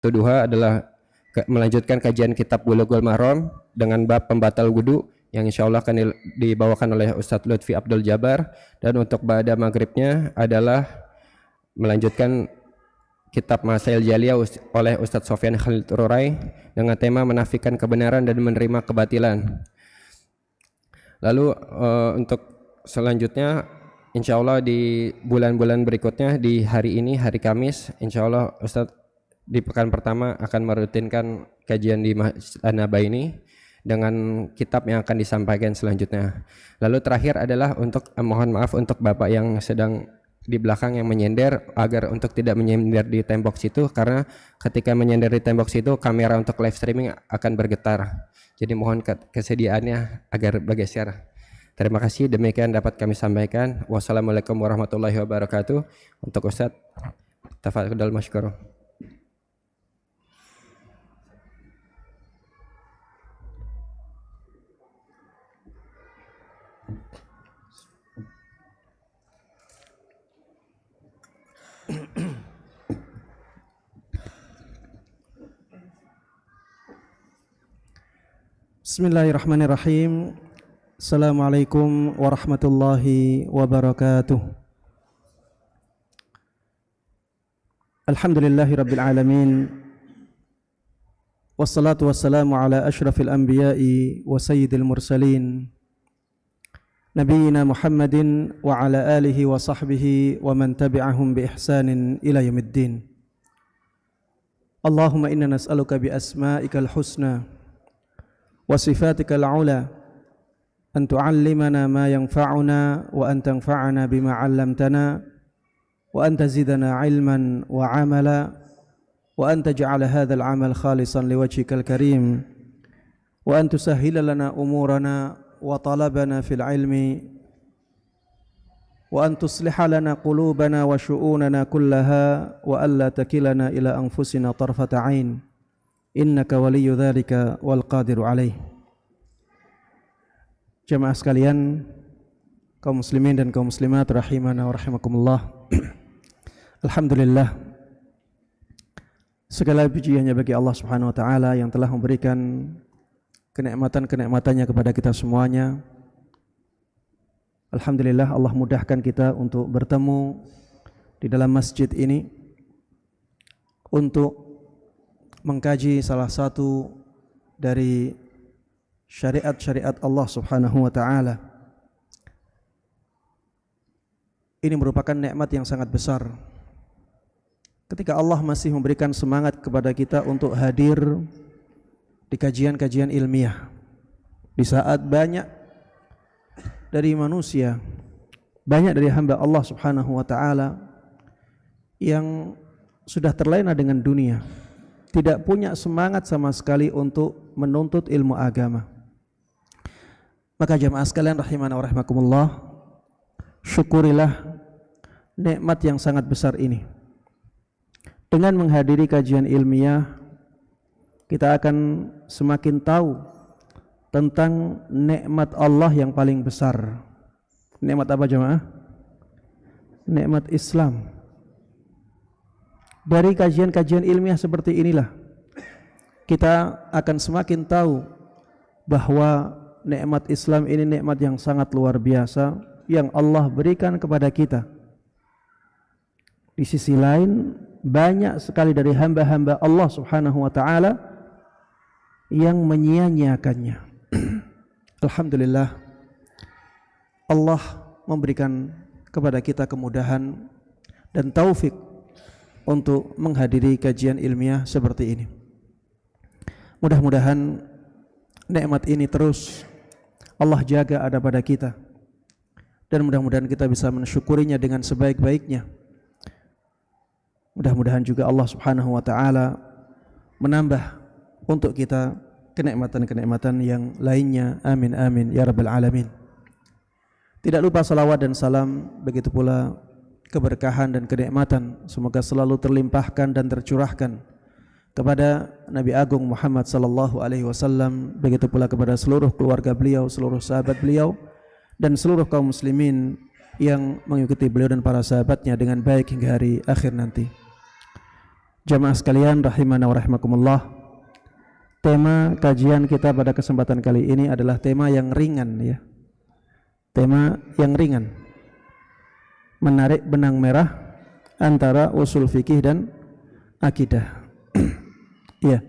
Tuduha adalah melanjutkan kajian kitab Bulughul Maram dengan bab pembatal wudu yang insya Allah akan dibawakan oleh Ustadz Lutfi Abdul Jabar. Dan untuk ba'da maghribnya adalah melanjutkan kitab Masail Jaliyah oleh Ustadz Sofyan Khalid Rurai dengan tema menafikan kebenaran dan menerima kebatilan. Lalu untuk selanjutnya insya Allah di bulan-bulan berikutnya, di hari ini, hari Kamis, insya Allah Ustadz di pekan pertama akan merutinkan kajian di Masjid An-Nabaini dengan kitab yang akan disampaikan selanjutnya. Lalu terakhir adalah untuk mohon maaf untuk Bapak yang sedang di belakang yang menyender, agar untuk tidak menyender di tembok situ, karena ketika menyender di tembok situ kamera untuk live streaming akan bergetar. Jadi mohon kesediaannya agar bergeser. Terima kasih, demikian dapat kami sampaikan. Wassalamualaikum warahmatullahi wabarakatuh. Untuk Ustadz, tafadhol masykur. Bismillahirrahmanirrahim. Assalamualaikum warahmatullahi wabarakatuh. Alhamdulillahi rabbil alamin. Wassalatu wassalamu ala ashrafil anbiya'i wa sayyidil mursalin, Nabiyyina Muhammadin wa ala alihi wa sahbihi wa man tabi'ahum bi ihsanin ila yaumiddin. Allahumma inna nas'aluka bi asma'ikal husna wa sifatikal ula an tu'allimana ma yanfa'una wa an tanfa'ana bima 'allamtana wa an tazidana 'ilman wa 'amala wa an taj'ala hadzal 'amal khalisan liwajhikal karim wa an tusahhila lana umurana wa talabana fil 'ilmi wa an tusliha lana qulubana wa syu'unana kullaha wa alla takilana ila anfusina tarfata 'ain innaka waliyyu dzalika wal qadiru alaih. Jamaah sekalian, kaum muslimin dan kaum muslimat rahimana wa rahimakumullah. Alhamdulillah, segala puji hanya bagi Allah Subhanahu wa taala yang telah memberikan kenikmatan-kenikmatannya kepada kita semuanya. Alhamdulillah, Allah mudahkan kita untuk bertemu di dalam masjid ini untuk mengkaji salah satu dari syariat-syariat Allah Subhanahu wa taala. Ini merupakan nikmat yang sangat besar ketika Allah masih memberikan semangat kepada kita untuk hadir di kajian-kajian ilmiah di saat banyak dari manusia, banyak dari hamba Allah Subhanahu wa taala yang sudah terlena dengan dunia, tidak punya semangat sama sekali untuk menuntut ilmu agama. Maka jamaah sekalian rahimana wa rahimakumullah, syukurilah nikmat yang sangat besar ini. Dengan menghadiri kajian ilmiah, kita akan semakin tahu tentang nikmat Allah yang paling besar. Nikmat apa jamaah? Nikmat Islam. Dari kajian-kajian ilmiah seperti inilah kita akan semakin tahu bahwa nikmat Islam ini nikmat yang sangat luar biasa yang Allah berikan kepada kita. Di sisi lain, banyak sekali dari hamba-hamba Allah Subhanahu wa taala yang menyia-nyiakannya. Alhamdulillah, Allah memberikan kepada kita kemudahan dan taufik untuk menghadiri kajian ilmiah seperti ini. Mudah-mudahan nikmat ini terus Allah jaga ada pada kita, dan mudah-mudahan kita bisa mensyukurinya dengan sebaik-baiknya. Mudah-mudahan juga Allah Subhanahu wa taala menambah untuk kita kenikmatan-kenikmatan yang lainnya. Amin amin ya rabbal alamin. Tidak lupa salawat dan salam, begitu pula keberkahan dan kenikmatan semoga selalu terlimpahkan dan tercurahkan kepada Nabi Agung Muhammad sallallahu alaihi wasallam, begitu pula kepada seluruh keluarga beliau, seluruh sahabat beliau, dan seluruh kaum muslimin yang mengikuti beliau dan para sahabatnya dengan baik hingga hari akhir nanti. Jamaah sekalian rahimana wa rahimakumullah. Tema kajian kita pada kesempatan kali ini adalah tema yang ringan ya. Tema yang ringan. Menarik benang merah antara usul fikih dan akidah. Ya.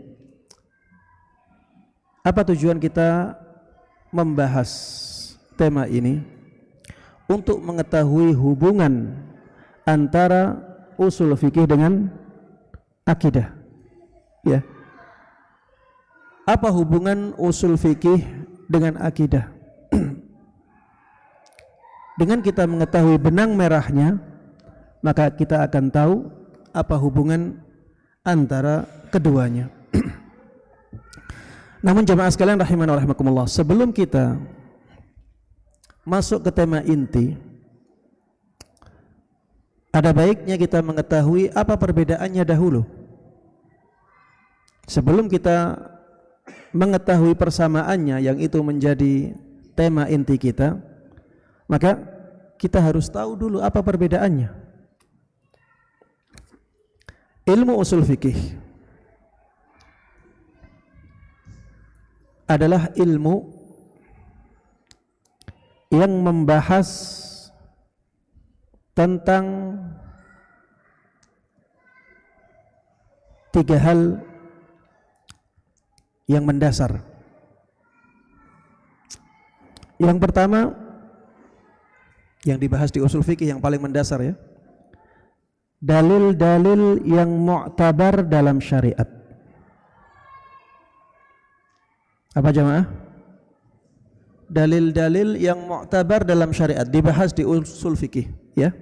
Apa tujuan kita membahas tema ini? Untuk mengetahui hubungan antara usul fikih dengan akidah. Ya. Apa hubungan usul fikih dengan akidah? Dengan kita mengetahui benang merahnya, maka kita akan tahu apa hubungan antara keduanya. Namun jemaah sekalian rahimana wa rahimakumullah, sebelum kita masuk ke tema inti, ada baiknya kita mengetahui apa perbedaannya dahulu. Sebelum kita mengetahui persamaannya yang itu menjadi tema inti kita, maka kita harus tahu dulu apa perbedaannya. Ilmu usul fikih adalah ilmu yang membahas tentang tiga hal yang mendasar. Yang pertama yang dibahas di usul fikih yang paling mendasar ya, dalil-dalil yang mu'tabar dalam syariat. Apa jemaah? Dalil-dalil yang mu'tabar dalam syariat dibahas di usul fikih ya.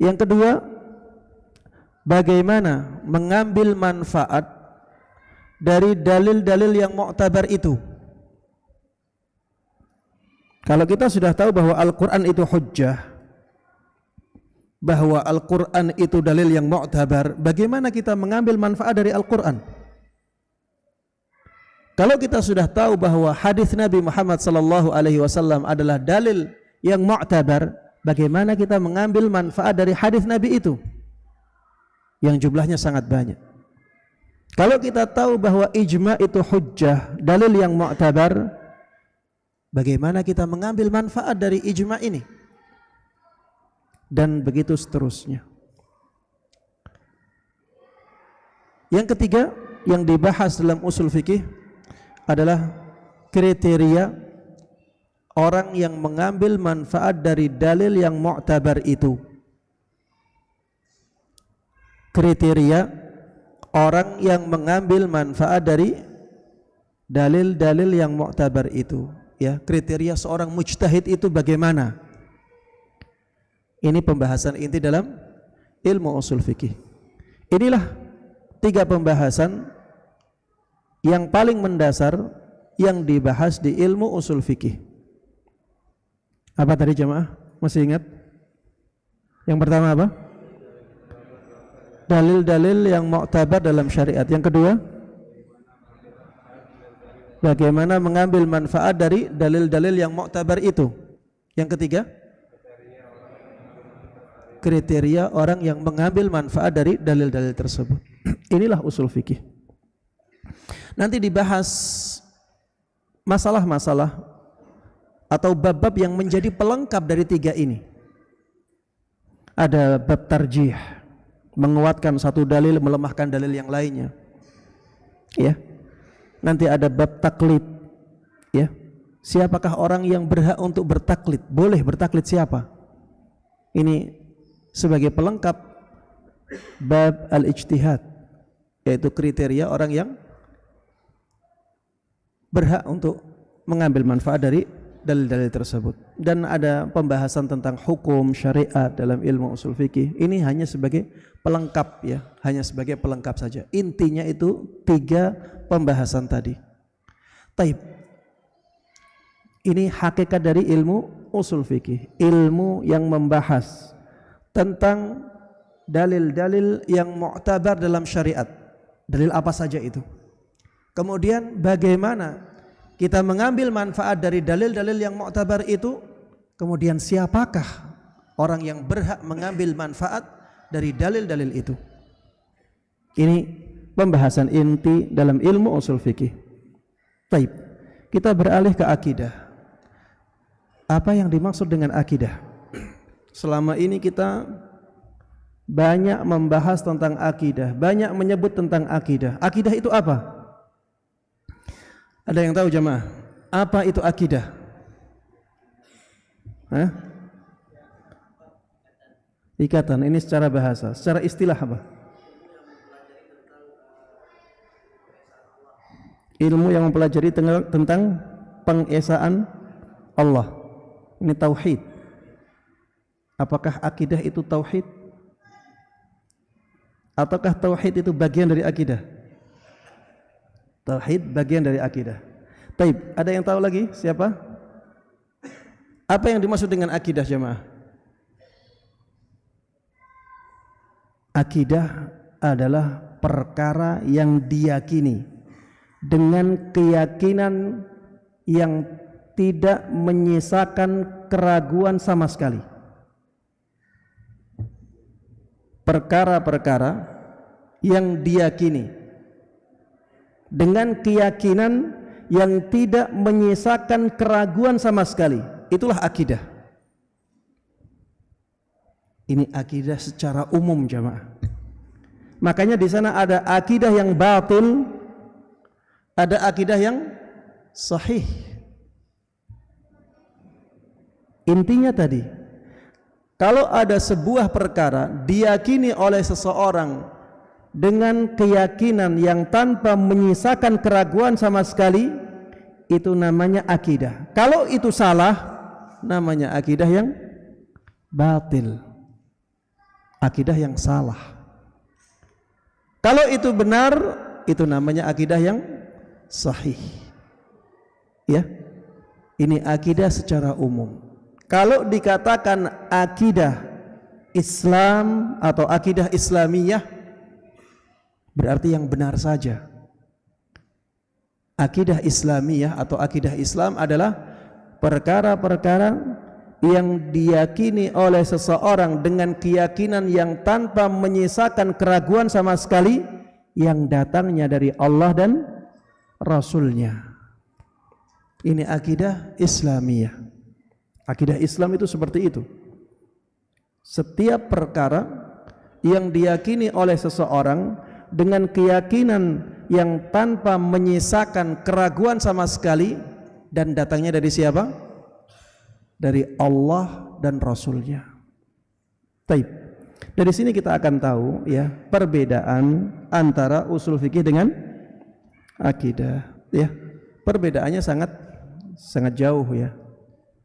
Yang kedua, bagaimana mengambil manfaat dari dalil-dalil yang mu'tabar itu. Kalau kita sudah tahu bahwa Al-Quran itu hujjah, bahwa Al-Quran itu dalil yang mu'tabar, bagaimana kita mengambil manfaat dari Al-Quran? Kalau kita sudah tahu bahwa hadis Nabi Muhammad SAW adalah dalil yang mu'tabar, bagaimana kita mengambil manfaat dari hadis Nabi itu yang jumlahnya sangat banyak? Kalau kita tahu bahwa ijma itu hujjah, dalil yang mu'tabar, bagaimana kita mengambil manfaat dari ijma ini? Dan begitu seterusnya. Yang ketiga yang dibahas dalam usul fikih adalah kriteria orang yang mengambil manfaat dari dalil yang mu'tabar itu. Kriteria orang yang mengambil manfaat dari dalil-dalil yang mu'tabar itu, ya, kriteria seorang mujtahid itu bagaimana? Ini pembahasan inti dalam ilmu usul fikih. Inilah tiga pembahasan yang paling mendasar yang dibahas di ilmu usul fikih. Apa tadi jemaah? Masih ingat? Yang pertama apa? Dalil-dalil yang mu'tabar dalam syariat. Yang kedua, bagaimana mengambil manfaat dari dalil-dalil yang mu'tabar itu. Yang ketiga, kriteria orang yang mengambil manfaat dari dalil-dalil tersebut. Inilah usul fikih. Nanti dibahas masalah-masalah atau bab-bab yang menjadi pelengkap dari tiga ini. Ada bab tarjih, menguatkan satu dalil, melemahkan dalil yang lainnya. Ya. Nanti ada bab taklid. Ya. Siapakah orang yang berhak untuk bertaklid? Boleh bertaklid siapa? Ini sebagai pelengkap bab al-ijtihad, yaitu kriteria orang yang berhak untuk mengambil manfaat dari dalil-dalil tersebut. Dan ada pembahasan tentang hukum syariat dalam ilmu usul fikih. Ini hanya sebagai pelengkap ya, hanya sebagai pelengkap saja. Intinya itu tiga pembahasan tadi. Taib. Ini hakikat dari ilmu usul fikih, ilmu yang membahas tentang dalil-dalil yang mu'tabar dalam syariat. Dalil apa saja itu? Kemudian bagaimana kita mengambil manfaat dari dalil-dalil yang mu'tabar itu? Kemudian siapakah orang yang berhak mengambil manfaat dari dalil-dalil itu? Ini pembahasan inti dalam ilmu usul fikih. Baik, kita beralih ke akidah. Apa yang dimaksud dengan akidah? Selama ini kita banyak membahas tentang akidah, banyak menyebut tentang akidah. Akidah itu apa? Ada yang tahu jemaah? Apa itu akidah? Hah? Ikatan, ini secara bahasa. Secara istilah apa? Ilmu yang mempelajari tentang pengesaan Allah. Ini tauhid. Apakah akidah itu tauhid? Ataukah tauhid itu bagian dari akidah? Tauhid bagian dari akidah. Taib, ada yang tahu lagi? Siapa? Apa yang dimaksud dengan akidah jemaah? Akidah adalah perkara yang diyakini dengan keyakinan yang tidak menyisakan keraguan sama sekali. Perkara-perkara yang diyakini dengan keyakinan yang tidak menyisakan keraguan sama sekali, itulah akidah. Ini akidah secara umum jamaah. Makanya di sana ada akidah yang batil, ada akidah yang sahih. Intinya tadi, kalau ada sebuah perkara diyakini oleh seseorang dengan keyakinan yang tanpa menyisakan keraguan sama sekali, itu namanya akidah. Kalau itu salah, namanya akidah yang batil, akidah yang salah. Kalau itu benar, itu namanya akidah yang sahih. Ya, ini akidah secara umum. Kalau dikatakan akidah Islam atau akidah Islamiyah, berarti yang benar saja. Akidah Islamiyah atau akidah Islam adalah perkara-perkara yang diyakini oleh seseorang dengan keyakinan yang tanpa menyisakan keraguan sama sekali, yang datangnya dari Allah dan Rasulnya. Ini akidah Islamiyah. Akidah Islam itu seperti itu. Setiap perkara yang diyakini oleh seseorang dengan keyakinan yang tanpa menyisakan keraguan sama sekali, dan datangnya dari siapa? Dari Allah dan Rasulnya. Taib. Dari sini kita akan tahu ya perbedaan antara usul fikih dengan akidah. Ya, perbedaannya sangat jauh ya.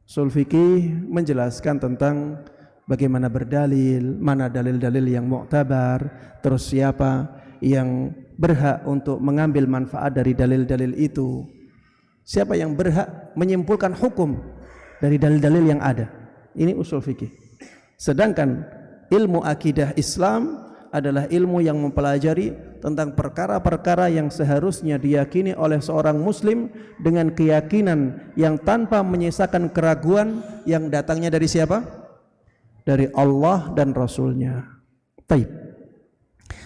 Usul fikih menjelaskan tentang bagaimana berdalil, mana dalil-dalil yang mu'tabar, terus siapa yang berhak untuk mengambil manfaat dari dalil-dalil itu, siapa yang berhak menyimpulkan hukum dari dalil-dalil yang ada. Ini usul fikih. Sedangkan ilmu akidah Islam adalah ilmu yang mempelajari tentang perkara-perkara yang seharusnya diyakini oleh seorang muslim dengan keyakinan yang tanpa menyisakan keraguan, yang datangnya dari siapa? Dari Allah dan Rasulnya. Taib.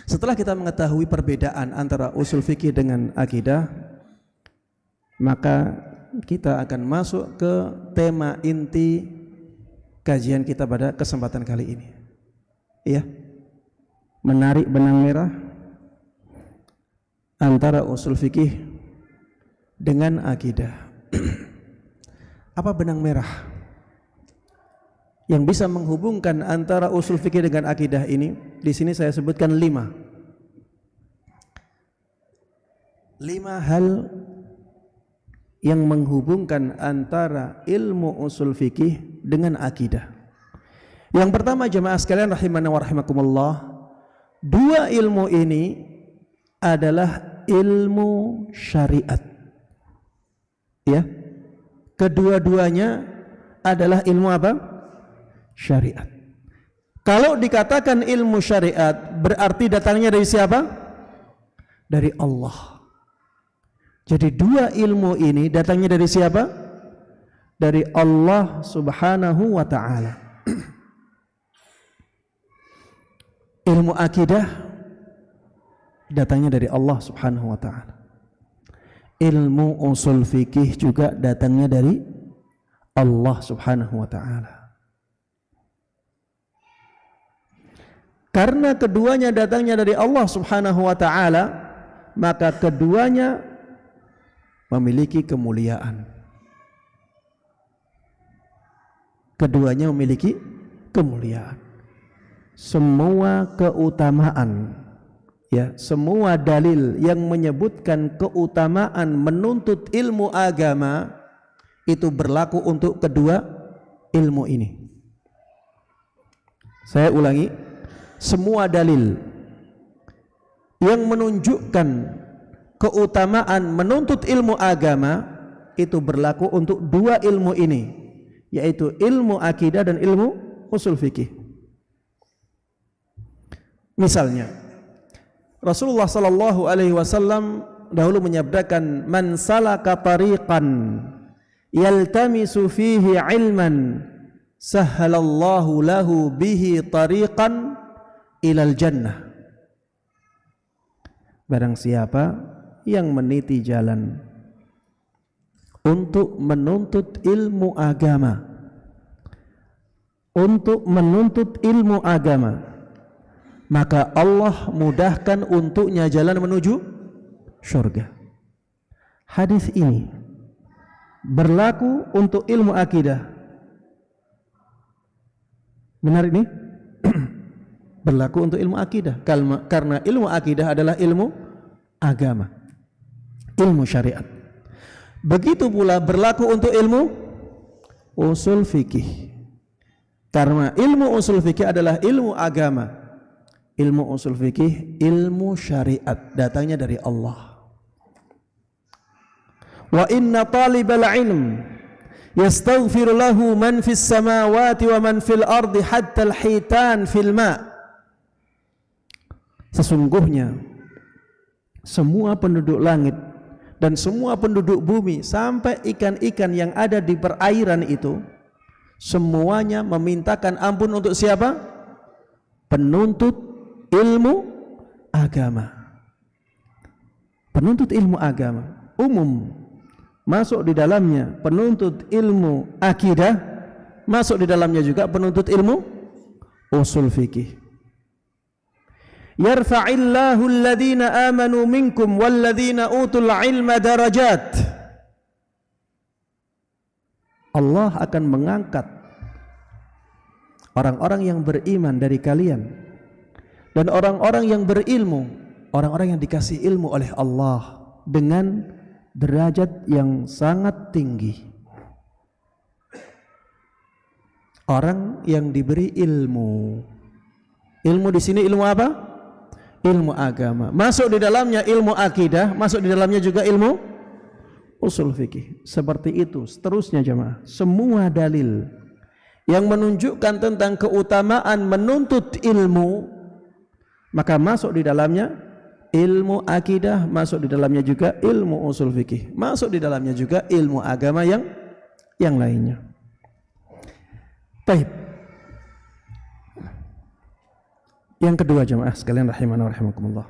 Setelah kita mengetahui perbedaan antara usul fikih dengan akidah, maka kita akan masuk ke tema inti kajian kita pada kesempatan kali ini. Ya, menarik benang merah antara usul fikih dengan akidah. Apa benang merah yang bisa menghubungkan antara usul fikih dengan akidah ini? Di sini saya sebutkan 5 hal yang menghubungkan antara ilmu usul fikih dengan akidah. Yang pertama jemaah sekalian rahimana wa rahimakumullah, dua ilmu ini adalah ilmu syariat. Ya. Kedua-duanya adalah ilmu apa? Syariat. Kalau dikatakan ilmu syariat, berarti datangnya dari siapa? Dari Allah. Jadi dua ilmu ini datangnya dari siapa? Dari Allah Subhanahu wa ta'ala. Ilmu akidah datangnya dari Allah Subhanahu wa taala. Ilmu usul fikih juga datangnya dari Allah Subhanahu wa taala. Karena keduanya datangnya dari Allah Subhanahu wa taala, maka keduanya memiliki kemuliaan. Keduanya memiliki kemuliaan. Semua keutamaan, ya, semua dalil yang menyebutkan keutamaan menuntut ilmu agama itu berlaku untuk kedua ilmu ini. Saya ulangi, semua dalil yang menunjukkan keutamaan menuntut ilmu agama itu berlaku untuk dua ilmu ini, yaitu ilmu akidah dan ilmu usul fikih. Misalnya, Rasulullah sallallahu alaihi wasallam dahulu menyabdakan, "Man salaka tariqan yaltamisu fihi ilman sahhalallahu lahu bihi tariqan ilal jannah." Barang siapa yang meniti jalan untuk menuntut ilmu agama, maka Allah mudahkan untuknya jalan menuju surga. Hadis ini berlaku untuk ilmu akidah. Benar ini? Berlaku untuk ilmu akidah, karena ilmu akidah adalah ilmu agama, ilmu syariat. Begitu pula berlaku untuk ilmu usul fikih, karena ilmu usul fikih adalah ilmu agama. Ilmu usul fikih ilmu syariat, datangnya dari Allah. Wa inna talibal ilm yastaghfiru lahu man fis samawati wa man fil ardi hatta al-hitan fil ma'. Sesungguhnya semua penduduk langit dan semua penduduk bumi sampai ikan-ikan yang ada di perairan itu semuanya memintakan ampun untuk siapa? Penuntut ilmu agama. Penuntut ilmu agama umum, masuk di dalamnya penuntut ilmu akidah, masuk di dalamnya juga penuntut ilmu usul fikih. Yarfa'illahu alladhina amanu minkum walladhina utul ilma darajat. Allah akan mengangkat orang-orang yang beriman dari kalian dan orang-orang yang berilmu, orang-orang yang dikasih ilmu oleh Allah dengan derajat yang sangat tinggi. Orang yang diberi ilmu. Ilmu di sini ilmu apa? Ilmu agama. Masuk di dalamnya ilmu akidah, masuk di dalamnya juga ilmu usul fikih. Seperti itu seterusnya jemaah. Semua dalil yang menunjukkan tentang keutamaan menuntut ilmu, maka masuk di dalamnya ilmu akidah, masuk di dalamnya juga ilmu usul fikih, masuk di dalamnya juga ilmu agama yang lainnya. Baik. Yang kedua jemaah sekalian rahimana wa rahimakumullah.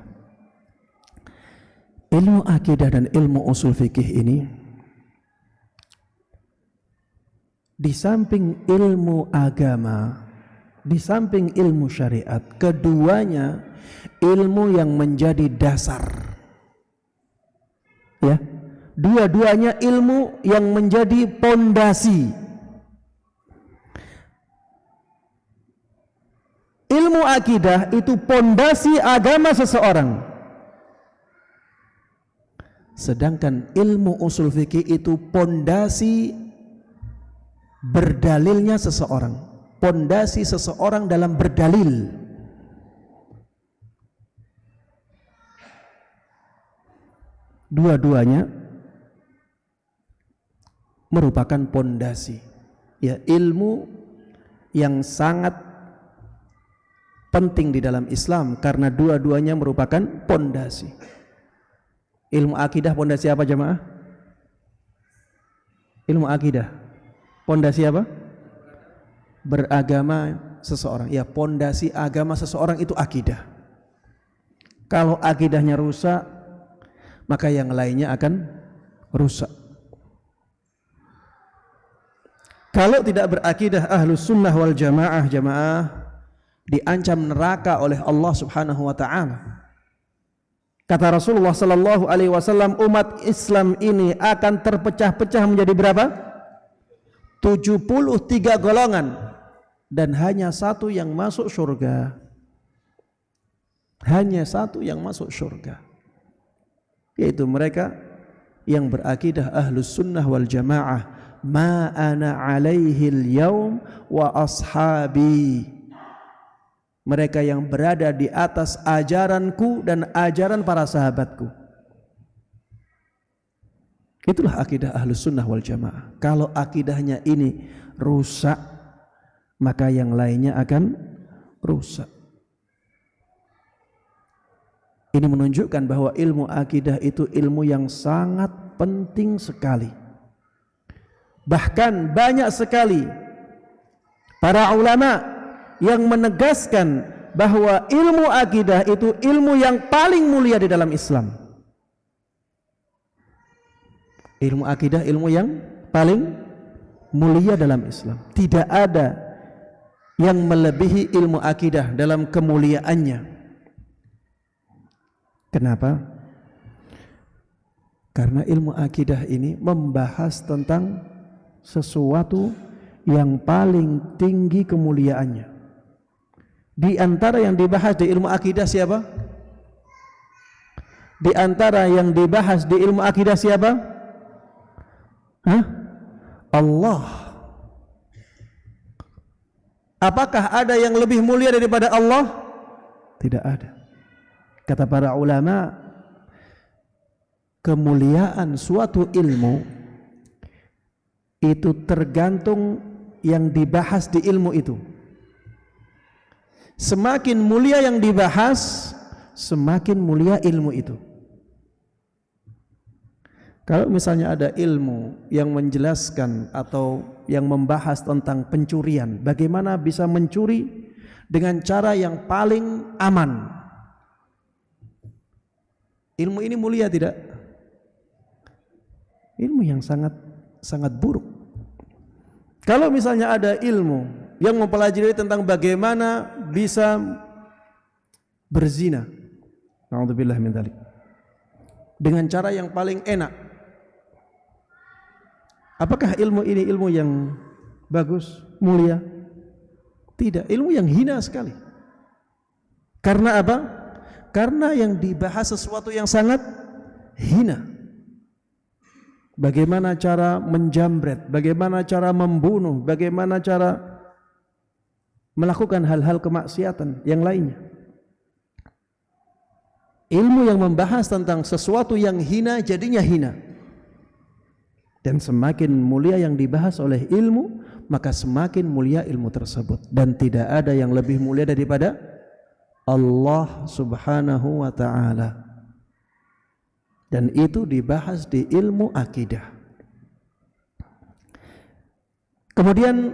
Ilmu akidah dan ilmu usul fikih ini di samping ilmu agama, di samping ilmu syariat, keduanya ilmu yang menjadi dasar, ya, dua-duanya ilmu yang menjadi pondasi. Ilmu akidah itu pondasi agama seseorang, sedangkan ilmu usul fikih itu pondasi berdalilnya seseorang, pondasi seseorang dalam berdalil. Dua-duanya merupakan pondasi, ya, ilmu yang sangat penting di dalam Islam karena dua-duanya merupakan pondasi. Ilmu akidah pondasi apa jemaah? Ilmu akidah pondasi apa? Beragama seseorang. Ya, pondasi agama seseorang itu akidah. Kalau akidahnya rusak, maka yang lainnya akan rusak. Kalau tidak berakidah ahlus sunnah wal jamaah, diancam neraka oleh Allah subhanahu wa ta'ala. Kata Rasulullah sallallahu alaihi wasallam, umat Islam ini akan terpecah-pecah menjadi berapa? 73 golongan, dan hanya satu yang masuk surga. Hanya satu yang masuk surga, yaitu mereka yang berakidah ahlus sunnah wal jamaah, ma ana alaihil yaum wa ashabi. Mereka yang berada di atas ajaranku dan ajaran para sahabatku. Itulah akidah ahlus sunnah wal jamaah. Kalau akidahnya ini rusak, maka yang lainnya akan rusak. Ini menunjukkan bahwa ilmu akidah itu ilmu yang sangat penting sekali. Bahkan banyak sekali para ulama yang menegaskan bahwa ilmu akidah itu ilmu yang paling mulia di dalam Islam. Ilmu akidah ilmu yang paling mulia dalam Islam. Tidak ada yang melebihi ilmu akidah dalam kemuliaannya. Kenapa? Karena ilmu akidah ini membahas tentang sesuatu yang paling tinggi kemuliaannya. Di antara yang dibahas di ilmu akidah siapa? Di antara yang dibahas di ilmu akidah siapa? Allah. Apakah ada yang lebih mulia daripada Allah? Tidak ada. Kata para ulama, kemuliaan suatu ilmu itu tergantung yang dibahas di ilmu itu. Semakin mulia yang dibahas, semakin mulia ilmu itu. Kalau misalnya ada ilmu yang menjelaskan atau yang membahas tentang pencurian, bagaimana bisa mencuri dengan cara yang paling aman, ilmu ini mulia tidak? Ilmu yang sangat buruk. Kalau misalnya ada ilmu yang mempelajari tentang bagaimana bisa berzina, na'udzubillah min dzalik, dengan cara yang paling enak, apakah ilmu ini ilmu yang bagus, mulia? Tidak, ilmu yang hina sekali. Karena apa? Karena yang dibahas sesuatu yang sangat hina. Bagaimana cara menjamret, bagaimana cara membunuh, bagaimana cara melakukan hal-hal kemaksiatan yang lainnya. Ilmu yang membahas tentang sesuatu yang hina jadinya hina. Dan semakin mulia yang dibahas oleh ilmu, maka semakin mulia ilmu tersebut. Dan tidak ada yang lebih mulia daripada Allah subhanahu wa ta'ala. Dan itu dibahas di ilmu akidah. Kemudian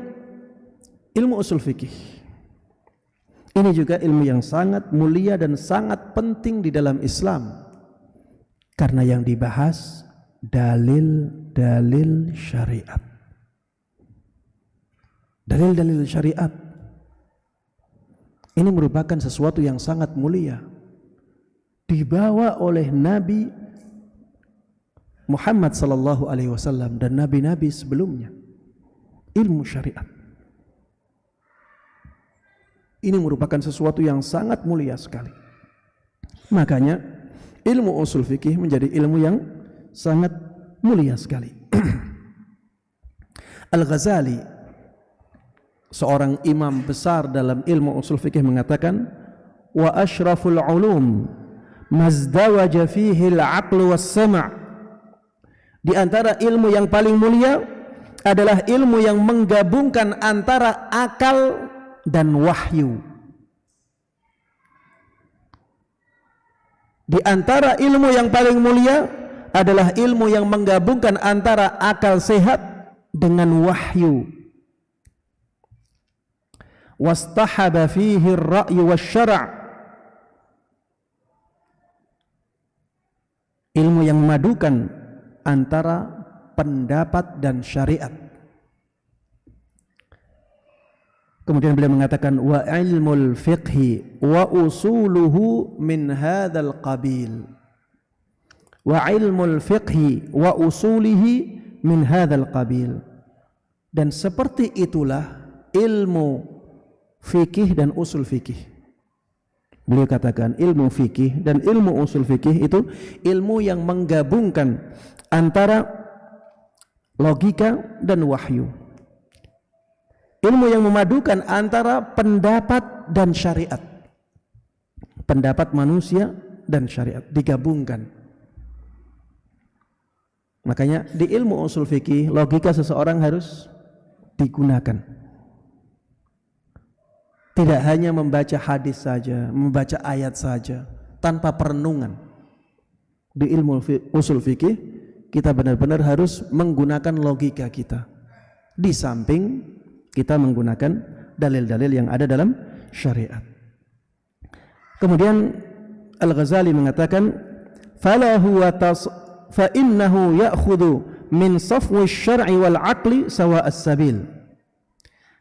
ilmu usul fikih. Ini juga ilmu yang sangat mulia dan sangat penting di dalam Islam. Karena yang dibahas dalil-dalil syariat. Dalil-dalil syariat ini merupakan sesuatu yang sangat mulia, dibawa oleh Nabi Muhammad sallallahu alaihi wasallam dan nabi-nabi sebelumnya. Ilmu syariat ini merupakan sesuatu yang sangat mulia sekali. Makanya ilmu usul fikih menjadi ilmu yang sangat mulia sekali. Al-Ghazali, seorang imam besar dalam ilmu usul fikih, mengatakan, wa asyraful ulum mazdawaja fihi al-aqlu was-sam'. Di antara ilmu yang paling mulia adalah ilmu yang menggabungkan antara akal dan wahyu. Di antara ilmu yang paling mulia adalah ilmu yang menggabungkan antara akal sehat dengan wahyu. Wastahaba fihi ar-ra'yu wasyara'. yang memadukan antara pendapat dan syariat. Kemudian beliau mengatakan wa ilmul fiqhi wa usuluhu min hadzal qabil. Wa ilmul fiqhi wa usulihi min hadzal qabil. Dan seperti itulah ilmu fikih dan usul fikih. Beliau katakan ilmu fikih dan ilmu usul fikih itu ilmu yang menggabungkan antara logika dan wahyu. Ilmu yang memadukan antara pendapat dan syariat. Pendapat manusia dan syariat digabungkan. Makanya di ilmu usul fikih logika seseorang harus digunakan. Tidak hanya membaca hadis saja, membaca ayat saja tanpa perenungan. Di ilmu usul fikih kita benar-benar harus menggunakan logika kita. Di samping kita menggunakan dalil-dalil yang ada dalam syariat. Kemudian Al-Ghazali mengatakan fa innahu ya'khudhu min safwi syar'i wal aqli sawa as-sabil.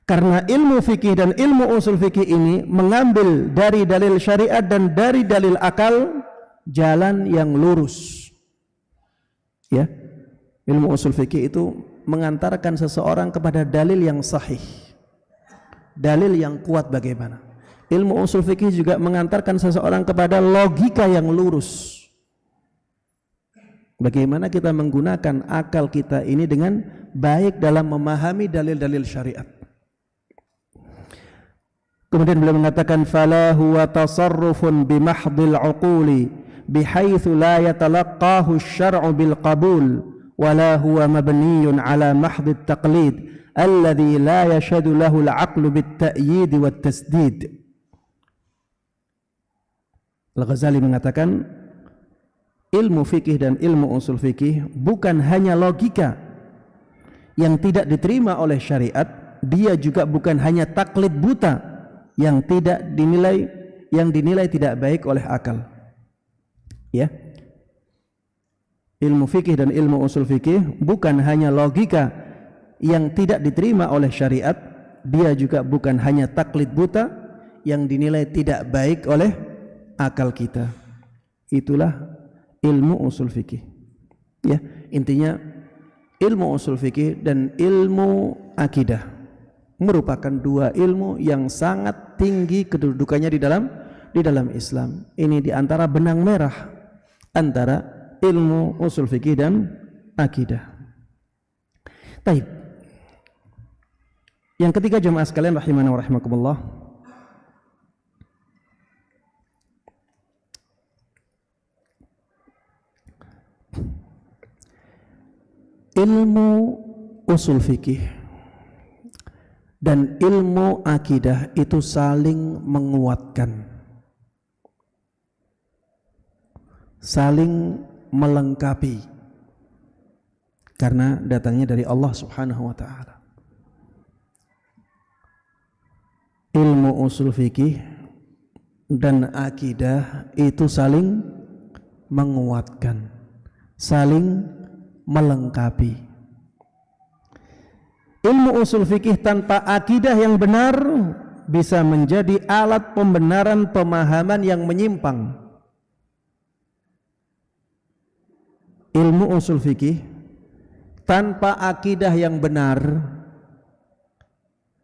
Karena ilmu fikih dan ilmu usul fikih ini mengambil dari dalil syariat dan dari dalil akal jalan yang lurus. Ya. Ilmu usul fikih itu mengantarkan seseorang kepada dalil yang sahih, dalil yang kuat bagaimana. Ilmu usul fikih juga mengantarkan seseorang kepada logika yang lurus. Bagaimana kita menggunakan akal kita ini dengan baik dalam memahami dalil-dalil syariat. Kemudian beliau mengatakan fala huwa tasarrufun bimahdhil uquli bihaitsu la yatalaqqahu asy-syar'u bil qabul wala huwa mabniyun ala mahdhit taqlid alladhi la yashhadu lahu al-'aqlu bit-ta'yid wat-tasdid. Al-Ghazali mengatakan ilmu fikih dan ilmu usul fikih bukan hanya logika yang tidak diterima oleh syariat, dia juga bukan hanya taklid buta yang dinilai tidak baik oleh akal. Ya. Ilmu fikih dan ilmu usul fikih bukan hanya logika yang tidak diterima oleh syariat, dia juga bukan hanya taklid buta yang dinilai tidak baik oleh akal kita. Itulah ilmu usul fikih. Ya, intinya ilmu usul fikih dan ilmu akidah merupakan dua ilmu yang sangat tinggi kedudukannya di dalam Islam. Ini di antara benang merah antara ilmu usul fikih dan akidah. Taib. Yang ketiga jemaah sekalian rahimana wa rahimakumullah, ilmu usul fikih dan ilmu akidah itu saling menguatkan, saling melengkapi karena datangnya dari Allah Subhanahu wa taala. Ilmu usul fikih dan akidah itu saling menguatkan, saling melengkapi. Ilmu usul fikih tanpa akidah yang benar bisa menjadi alat pembenaran pemahaman yang menyimpang. Ilmu usul fikih tanpa akidah yang benar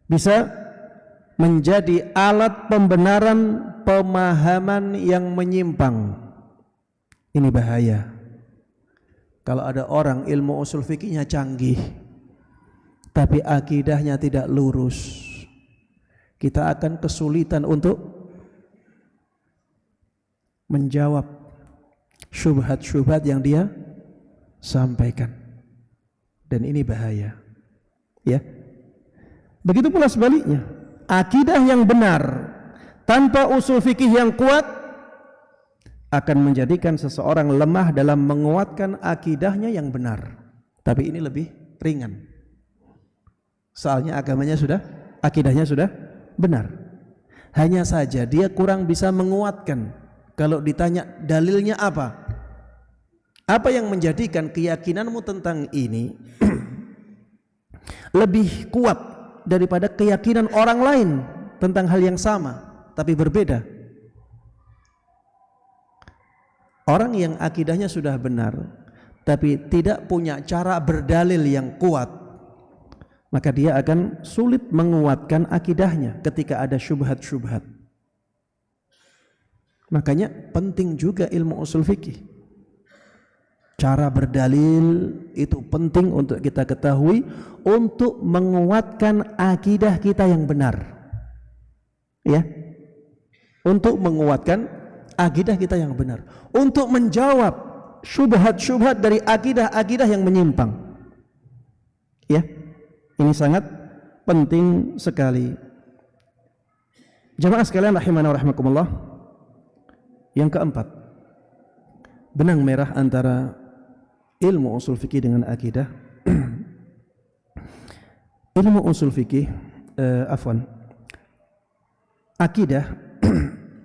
bisa menjadi alat pembenaran pemahaman yang menyimpang. Ini bahaya. Kalau ada orang ilmu usul fikihnya canggih tapi akidahnya tidak lurus, kita akan kesulitan untuk menjawab syubhat-syubhat yang dia sampaikan. Dan ini bahaya. Ya. Begitu pula sebaliknya. Akidah yang benar tanpa usul fikih yang kuat akan menjadikan seseorang lemah dalam menguatkan akidahnya yang benar. Tapi ini lebih ringan. Soalnya akidahnya sudah benar. Hanya saja dia kurang bisa menguatkan. Kalau ditanya dalilnya apa? Apa yang menjadikan keyakinanmu tentang ini lebih kuat daripada keyakinan orang lain tentang hal yang sama tapi berbeda? Orang yang akidahnya sudah benar tapi tidak punya cara berdalil yang kuat, maka dia akan sulit menguatkan akidahnya ketika ada syubhat-syubhat. Makanya penting juga ilmu usul fikih. Cara berdalil itu penting untuk kita ketahui untuk menguatkan akidah kita yang benar. Ya. Untuk menguatkan akidah kita yang benar. Untuk menjawab syubhat-syubhat dari akidah-akidah yang menyimpang. Ya. Ini sangat penting sekali. Jamaah sekalian rahimana wa rahimakumullah. Yang keempat, benang merah antara ilmu usul fikih dengan akidah. Ilmu usul fikih, akidah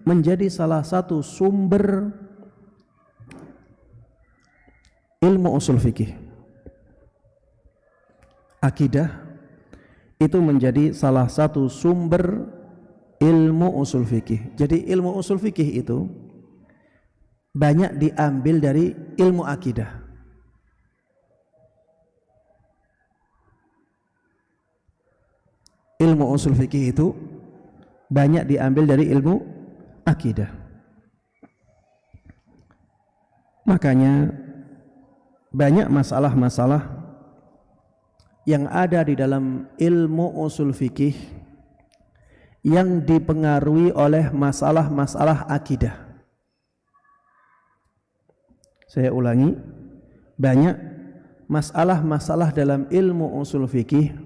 menjadi salah satu sumber ilmu usul fikih. Akidah itu menjadi salah satu sumber ilmu usul fikih. Jadi ilmu usul fikih itu banyak diambil dari ilmu akidah. Ilmu usul fikih itu banyak diambil dari ilmu akidah. Makanya banyak masalah-masalah yang ada di dalam ilmu usul fikih yang dipengaruhi oleh masalah-masalah akidah. Saya ulangi, banyak masalah-masalah dalam ilmu usul fikih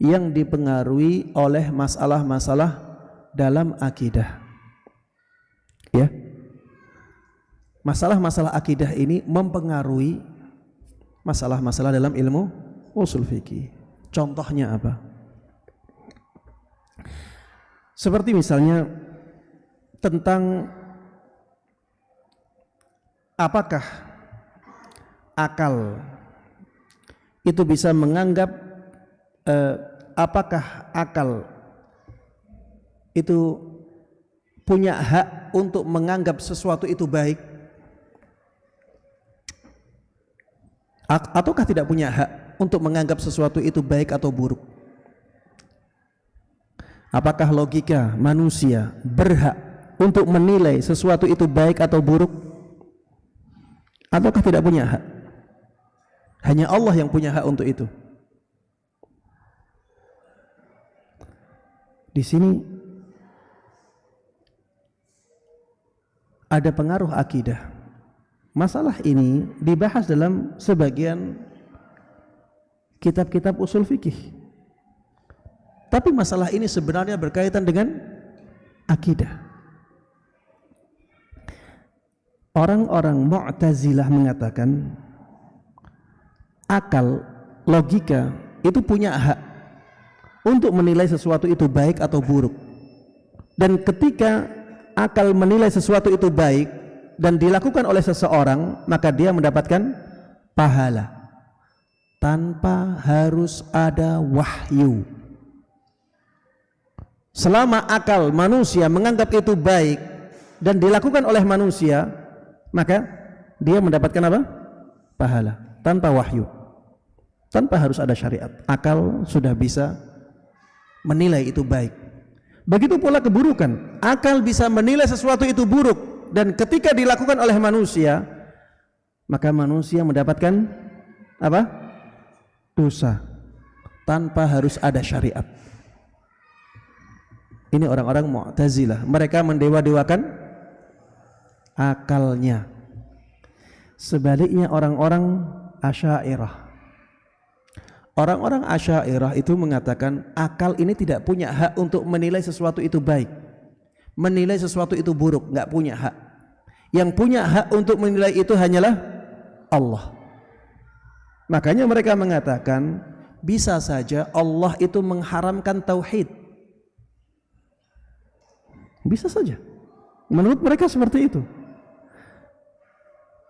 yang dipengaruhi oleh masalah-masalah dalam akidah. Ya. Masalah-masalah akidah ini mempengaruhi masalah-masalah dalam ilmu usul fikih. Contohnya apa? Seperti misalnya tentang apakah akal itu bisa menganggap apakah akal itu punya hak untuk menganggap sesuatu itu baik ataukah tidak punya hak untuk menganggap sesuatu itu baik atau buruk? Apakah logika manusia berhak untuk menilai sesuatu itu baik atau buruk ataukah tidak punya hak? Hanya Allah yang punya hak untuk itu. Di sini ada pengaruh akidah. Masalah ini dibahas dalam sebagian kitab-kitab usul fikih. Tapi masalah ini sebenarnya berkaitan dengan akidah. Orang-orang Mu'tazilah mengatakan akal, logika itu punya hak untuk menilai sesuatu itu baik atau buruk. Dan ketika akal menilai sesuatu itu baik dan dilakukan oleh seseorang, maka dia mendapatkan pahala tanpa harus ada wahyu. Selama akal manusia menganggap itu baik dan dilakukan oleh manusia, maka dia mendapatkan apa? Pahala tanpa wahyu, tanpa harus ada syariat. Akal sudah bisa menilai itu baik. Begitu pula keburukan, akal bisa menilai sesuatu itu buruk dan ketika dilakukan oleh manusia, maka manusia mendapatkan apa? Dosa tanpa harus ada syariat. Ini orang-orang Mu'tazilah, mereka mendewa-dewakan akalnya. Sebaliknya orang-orang Asy'ariyah, orang-orang Asy'ariyah itu mengatakan akal ini tidak punya hak untuk menilai sesuatu itu baik, menilai sesuatu itu buruk, enggak punya hak. Yang punya hak untuk menilai itu hanyalah Allah. Makanya mereka mengatakan bisa saja Allah itu mengharamkan tauhid. Bisa saja. Menurut mereka seperti itu.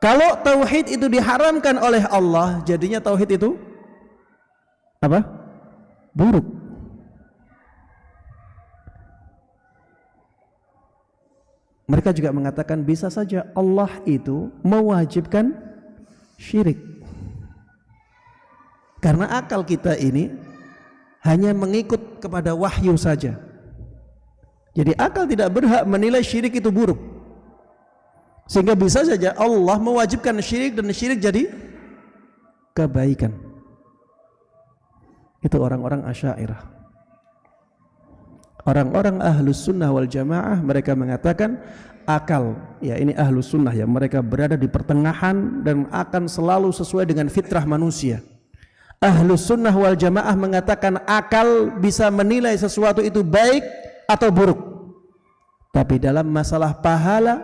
Kalau tauhid itu diharamkan oleh Allah, jadinya tauhid itu apa? Buruk. Mereka juga mengatakan bisa saja Allah itu mewajibkan syirik. Karena akal kita ini hanya mengikut kepada wahyu saja. Jadi akal tidak berhak menilai syirik itu buruk. Sehingga bisa saja Allah mewajibkan syirik dan syirik jadi kebaikan. Itu orang-orang Asy'ariyah. Orang-orang Ahlus Sunnah wal Jamaah mereka mengatakan akal, ya ini Ahlus Sunnah ya, mereka berada di pertengahan dan akan selalu sesuai dengan fitrah manusia. Ahlus Sunnah wal Jamaah mengatakan akal bisa menilai sesuatu itu baik atau buruk. Tapi dalam masalah pahala,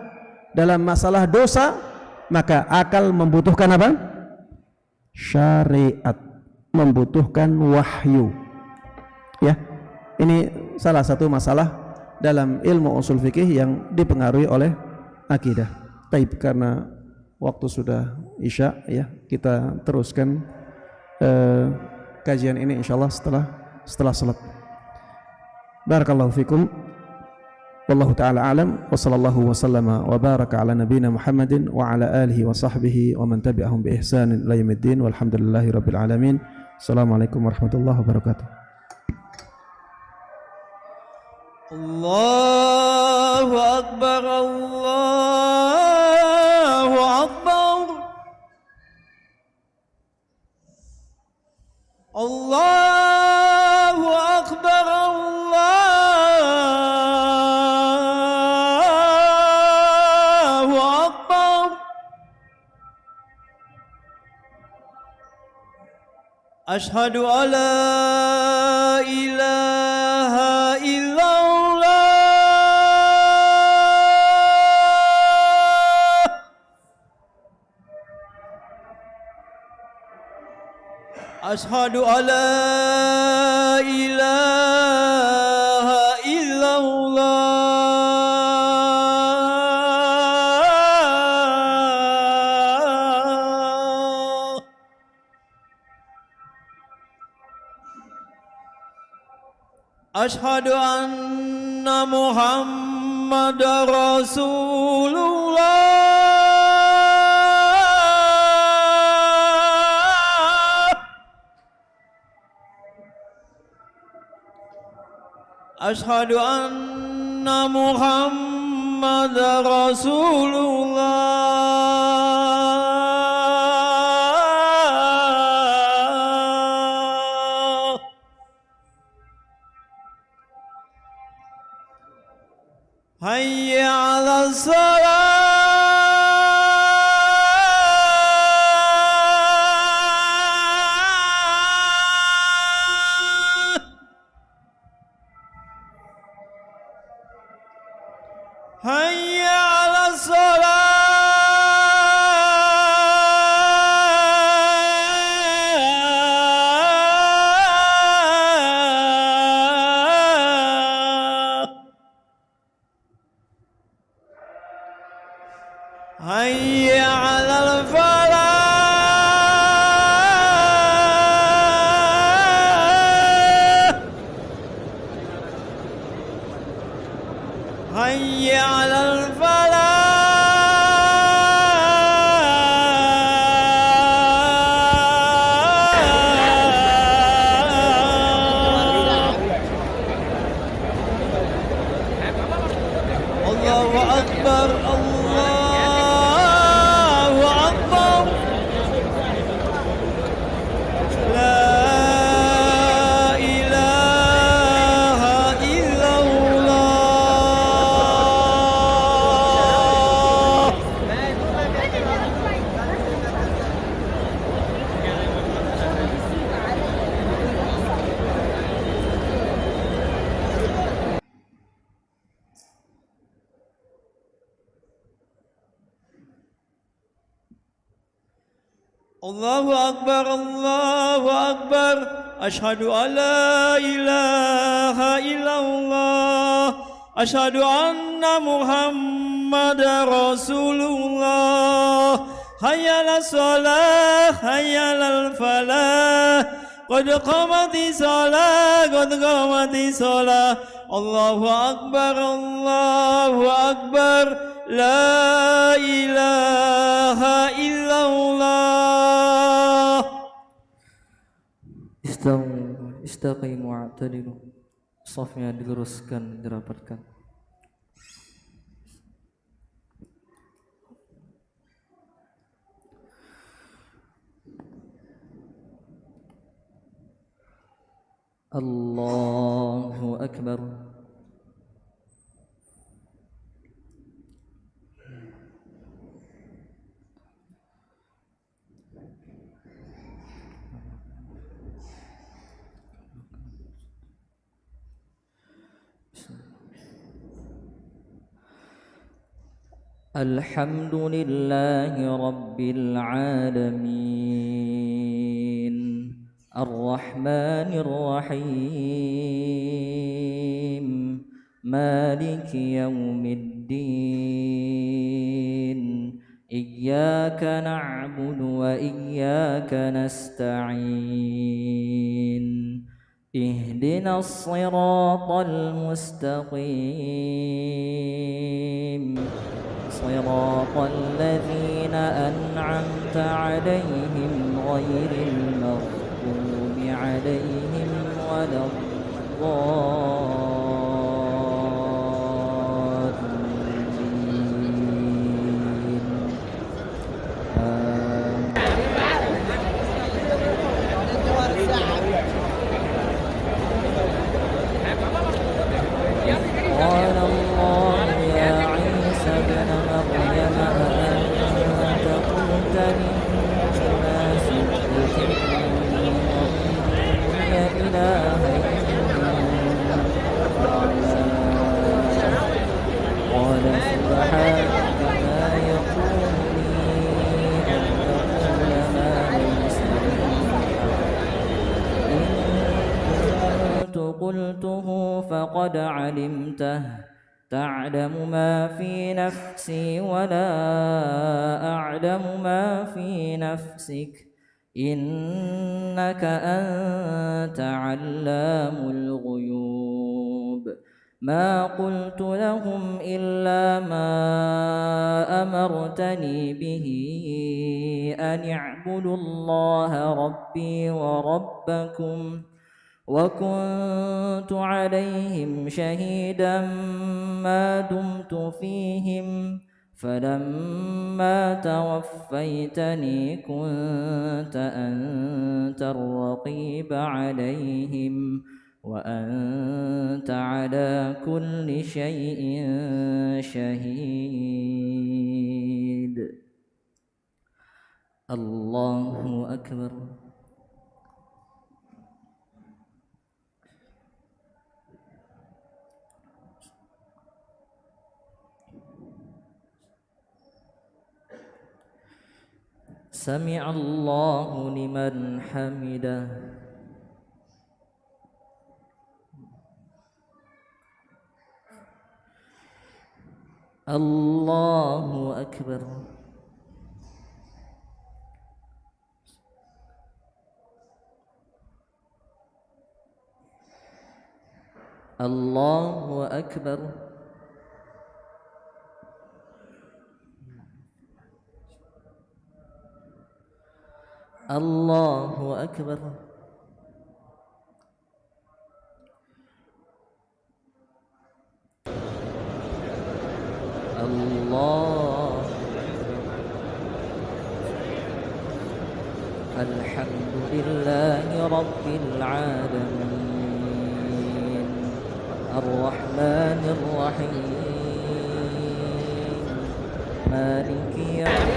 dalam masalah dosa, maka akal membutuhkan apa? Syariat, membutuhkan wahyu. Ya, ini salah satu masalah dalam ilmu usul fikih yang dipengaruhi oleh akidah. Taib, karena waktu sudah isya ya, kita teruskan kajian ini insyaallah setelah salat. Barakallahu fikum. Wallahu ta'ala alam wa sallallahu wa sallama wa baraka ala nabiyyina Muhammadin wa ala alihi wa sahbihi wa man tabi'ahum bi ihsanin ila yaumiddin walhamdulillahi rabbil alamin. Assalamualaikum warahmatullahi wabarakatuh. Allahu akbar, Allahu akbar, Allahu akbar, Allahu akbar. Ashhadu an la ilaha illallah. Ashhadu an la ilaha illallah. Ashhadu anna Muhammadar Rasulullah. Ashhadu anna Muhammadar Rasulullah. Hayya 'ala shalah. Hayya 'ala shalah. Hayya 'alal falah. Hayya 'alal falah. Allahu akbar, Allahu akbar. La ilaha illallah. Allahu akbar, Allahu akbar. Ashhadu an la ilaha illallah. Ashhadu anna Muhammadar Rasulullah. حي على الصلاة حي على الفلاح قد قامت الصلاة قد قامت الصلاة الله أكبر الله أكبر لا إله إلا الله. Istaqimu wa'tadilu. Shafnya diluruskan, dirapatkan. Allahu Akbar. Alhamdulillahi Rabbil Alamin Ar-Rahmanir Rahim Maliki Yawmiddin Iyyaka na'budu wa iyyaka nasta'in Ihdinas siratal mustaqim صراط الذين أنعمت عليهم غير المغضوب عليهم ولا الضالين. قال الله يا عيسى ابن مريم أأنت قلت للناس اتخذوني وأمي إلهين قال سبحانك ما يكون لي أن أقول ما ليس لي إن كنت قلته فقد علمته تعلم ما في نفسي ولا أعلم ما في نفسك إنك أنت علام الغيوب ما قلت لهم إلا ما أمرتني به أن اعبدوا الله ربي وربكم وكنت عليهم شهيدا ما دمت فيهم فلما توفيتني كنت أنت الرقيب عليهم وأنت على كل شيء شهيد. الله أكبر. سمع الله لمن حمده. الله أكبر. الله أكبر. الله أكبر. الله الحمد لله رب العالمين الرحمن الرحيم مالك يوم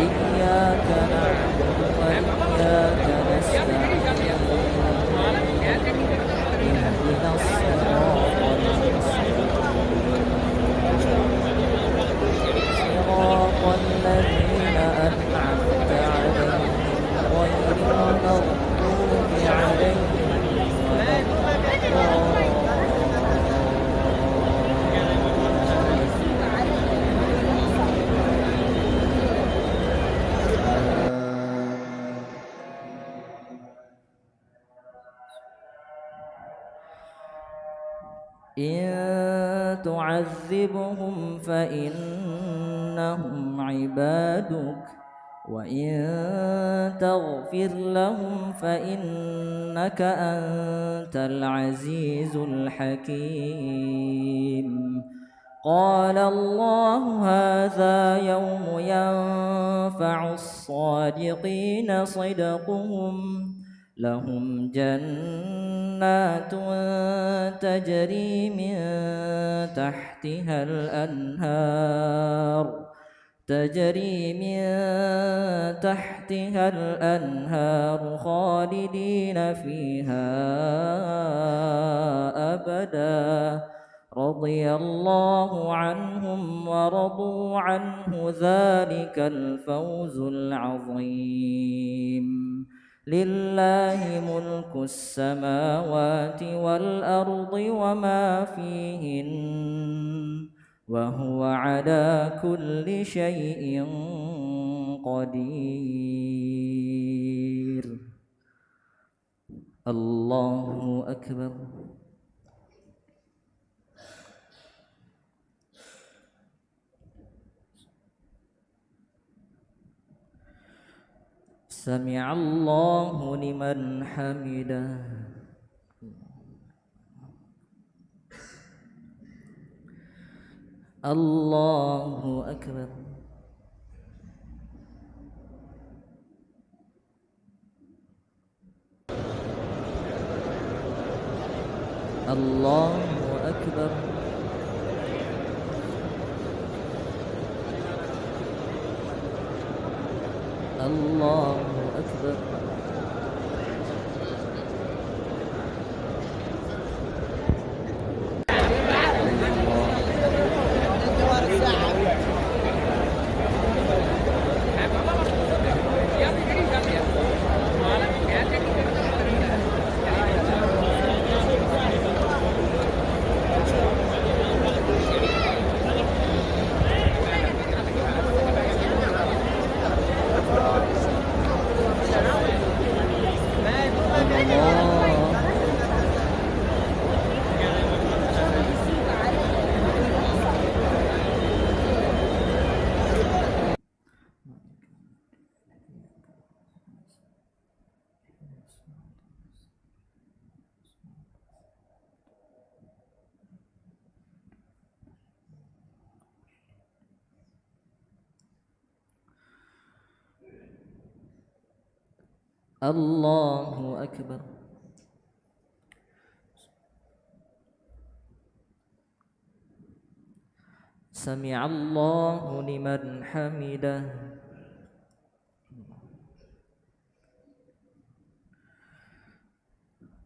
إياك نعبد وإياك نستعين اهدنا الصراط المستقيم صراط الذين أنعمت عليهم غير المغضوب عليهم ولا الضالين. إن تعذبهم فإنهم عبادك وإن تغفر لهم فإنك أنت العزيز الحكيم قال الله هذا يوم ينفع الصادقين صدقهم لهم جنات تجري من تحتها الأنهار خالدين فيها أبدا رضي الله عنهم ورضوا عنه ذلك الفوز العظيم لله ملك السماوات والأرض وما فيهن وهو على كل شيء قدير الله أكبر سمع الله لمن حمده الله أكبر الله أكبر الله أكبر الله أكبر سمع الله لمن حمده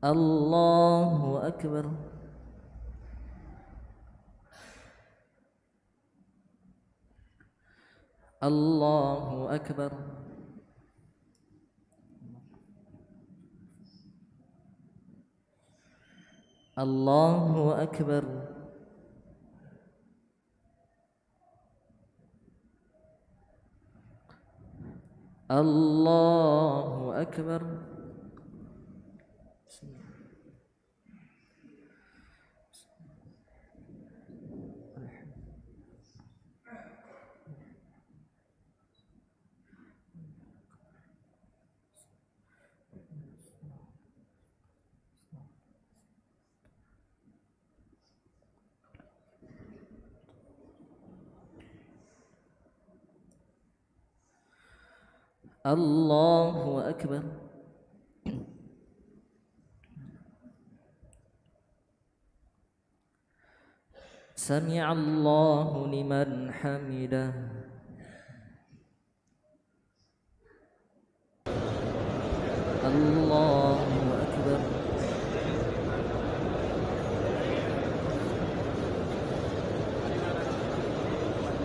الله أكبر الله أكبر الله أكبر الله أكبر الله أكبر سمع الله لمن حمده الله أكبر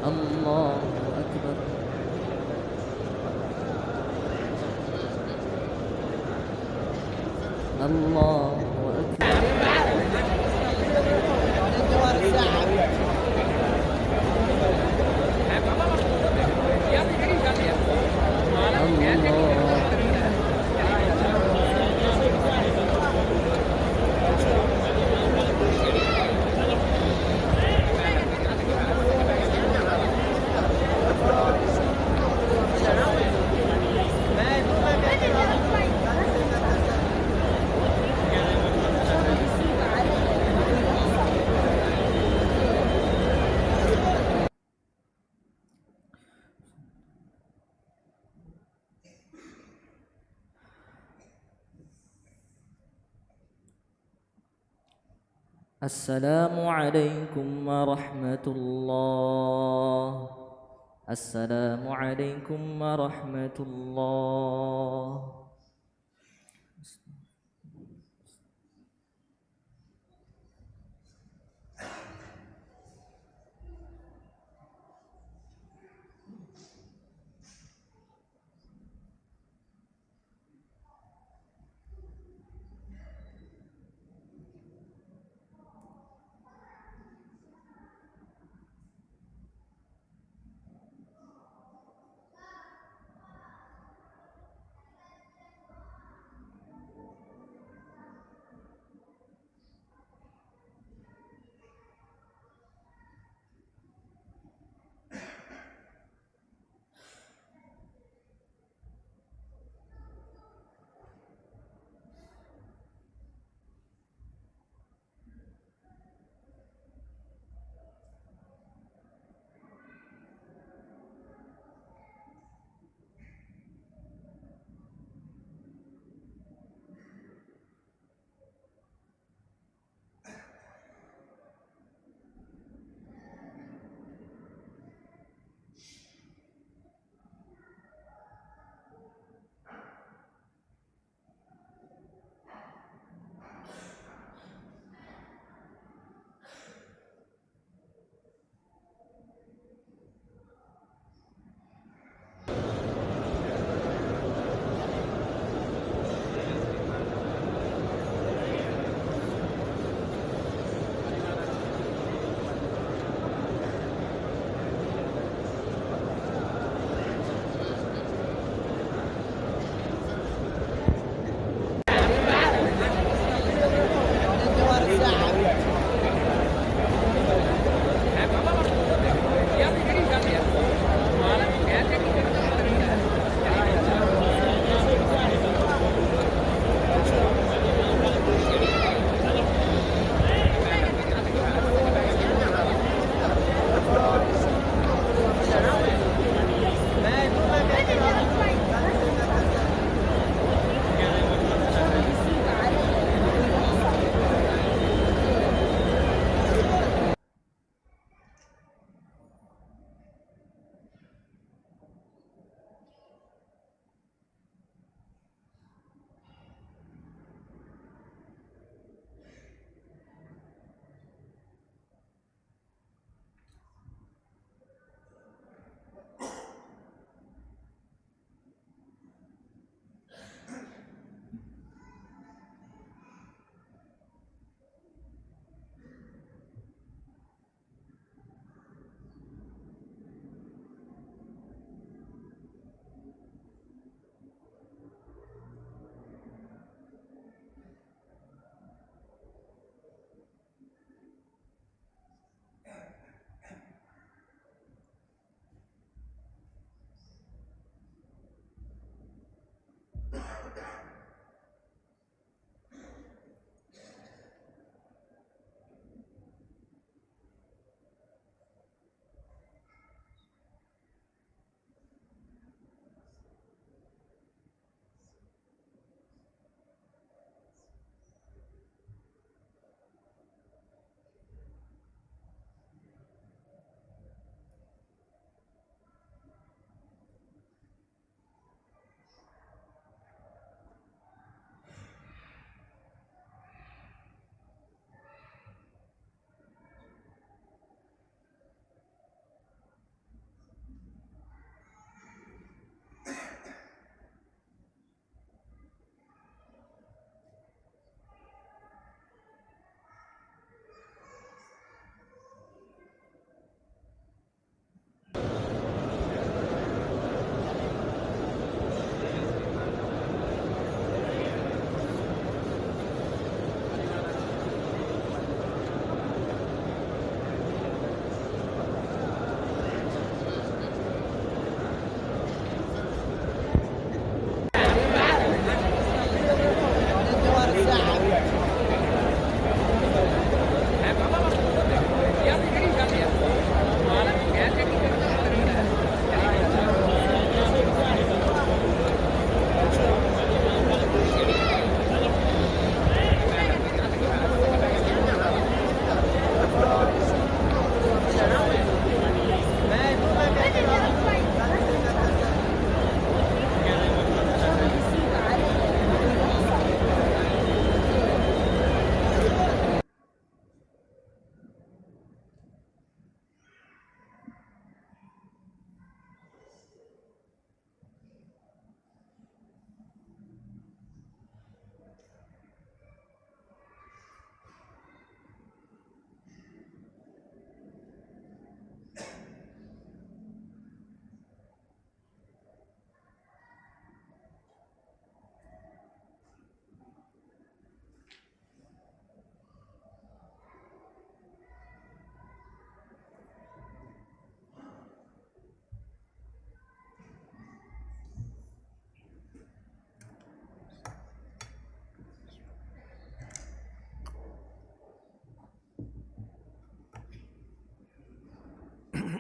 الله أكبر الله أكبر السلام عليكم ورحمة الله. السلام عليكم ورحمة الله.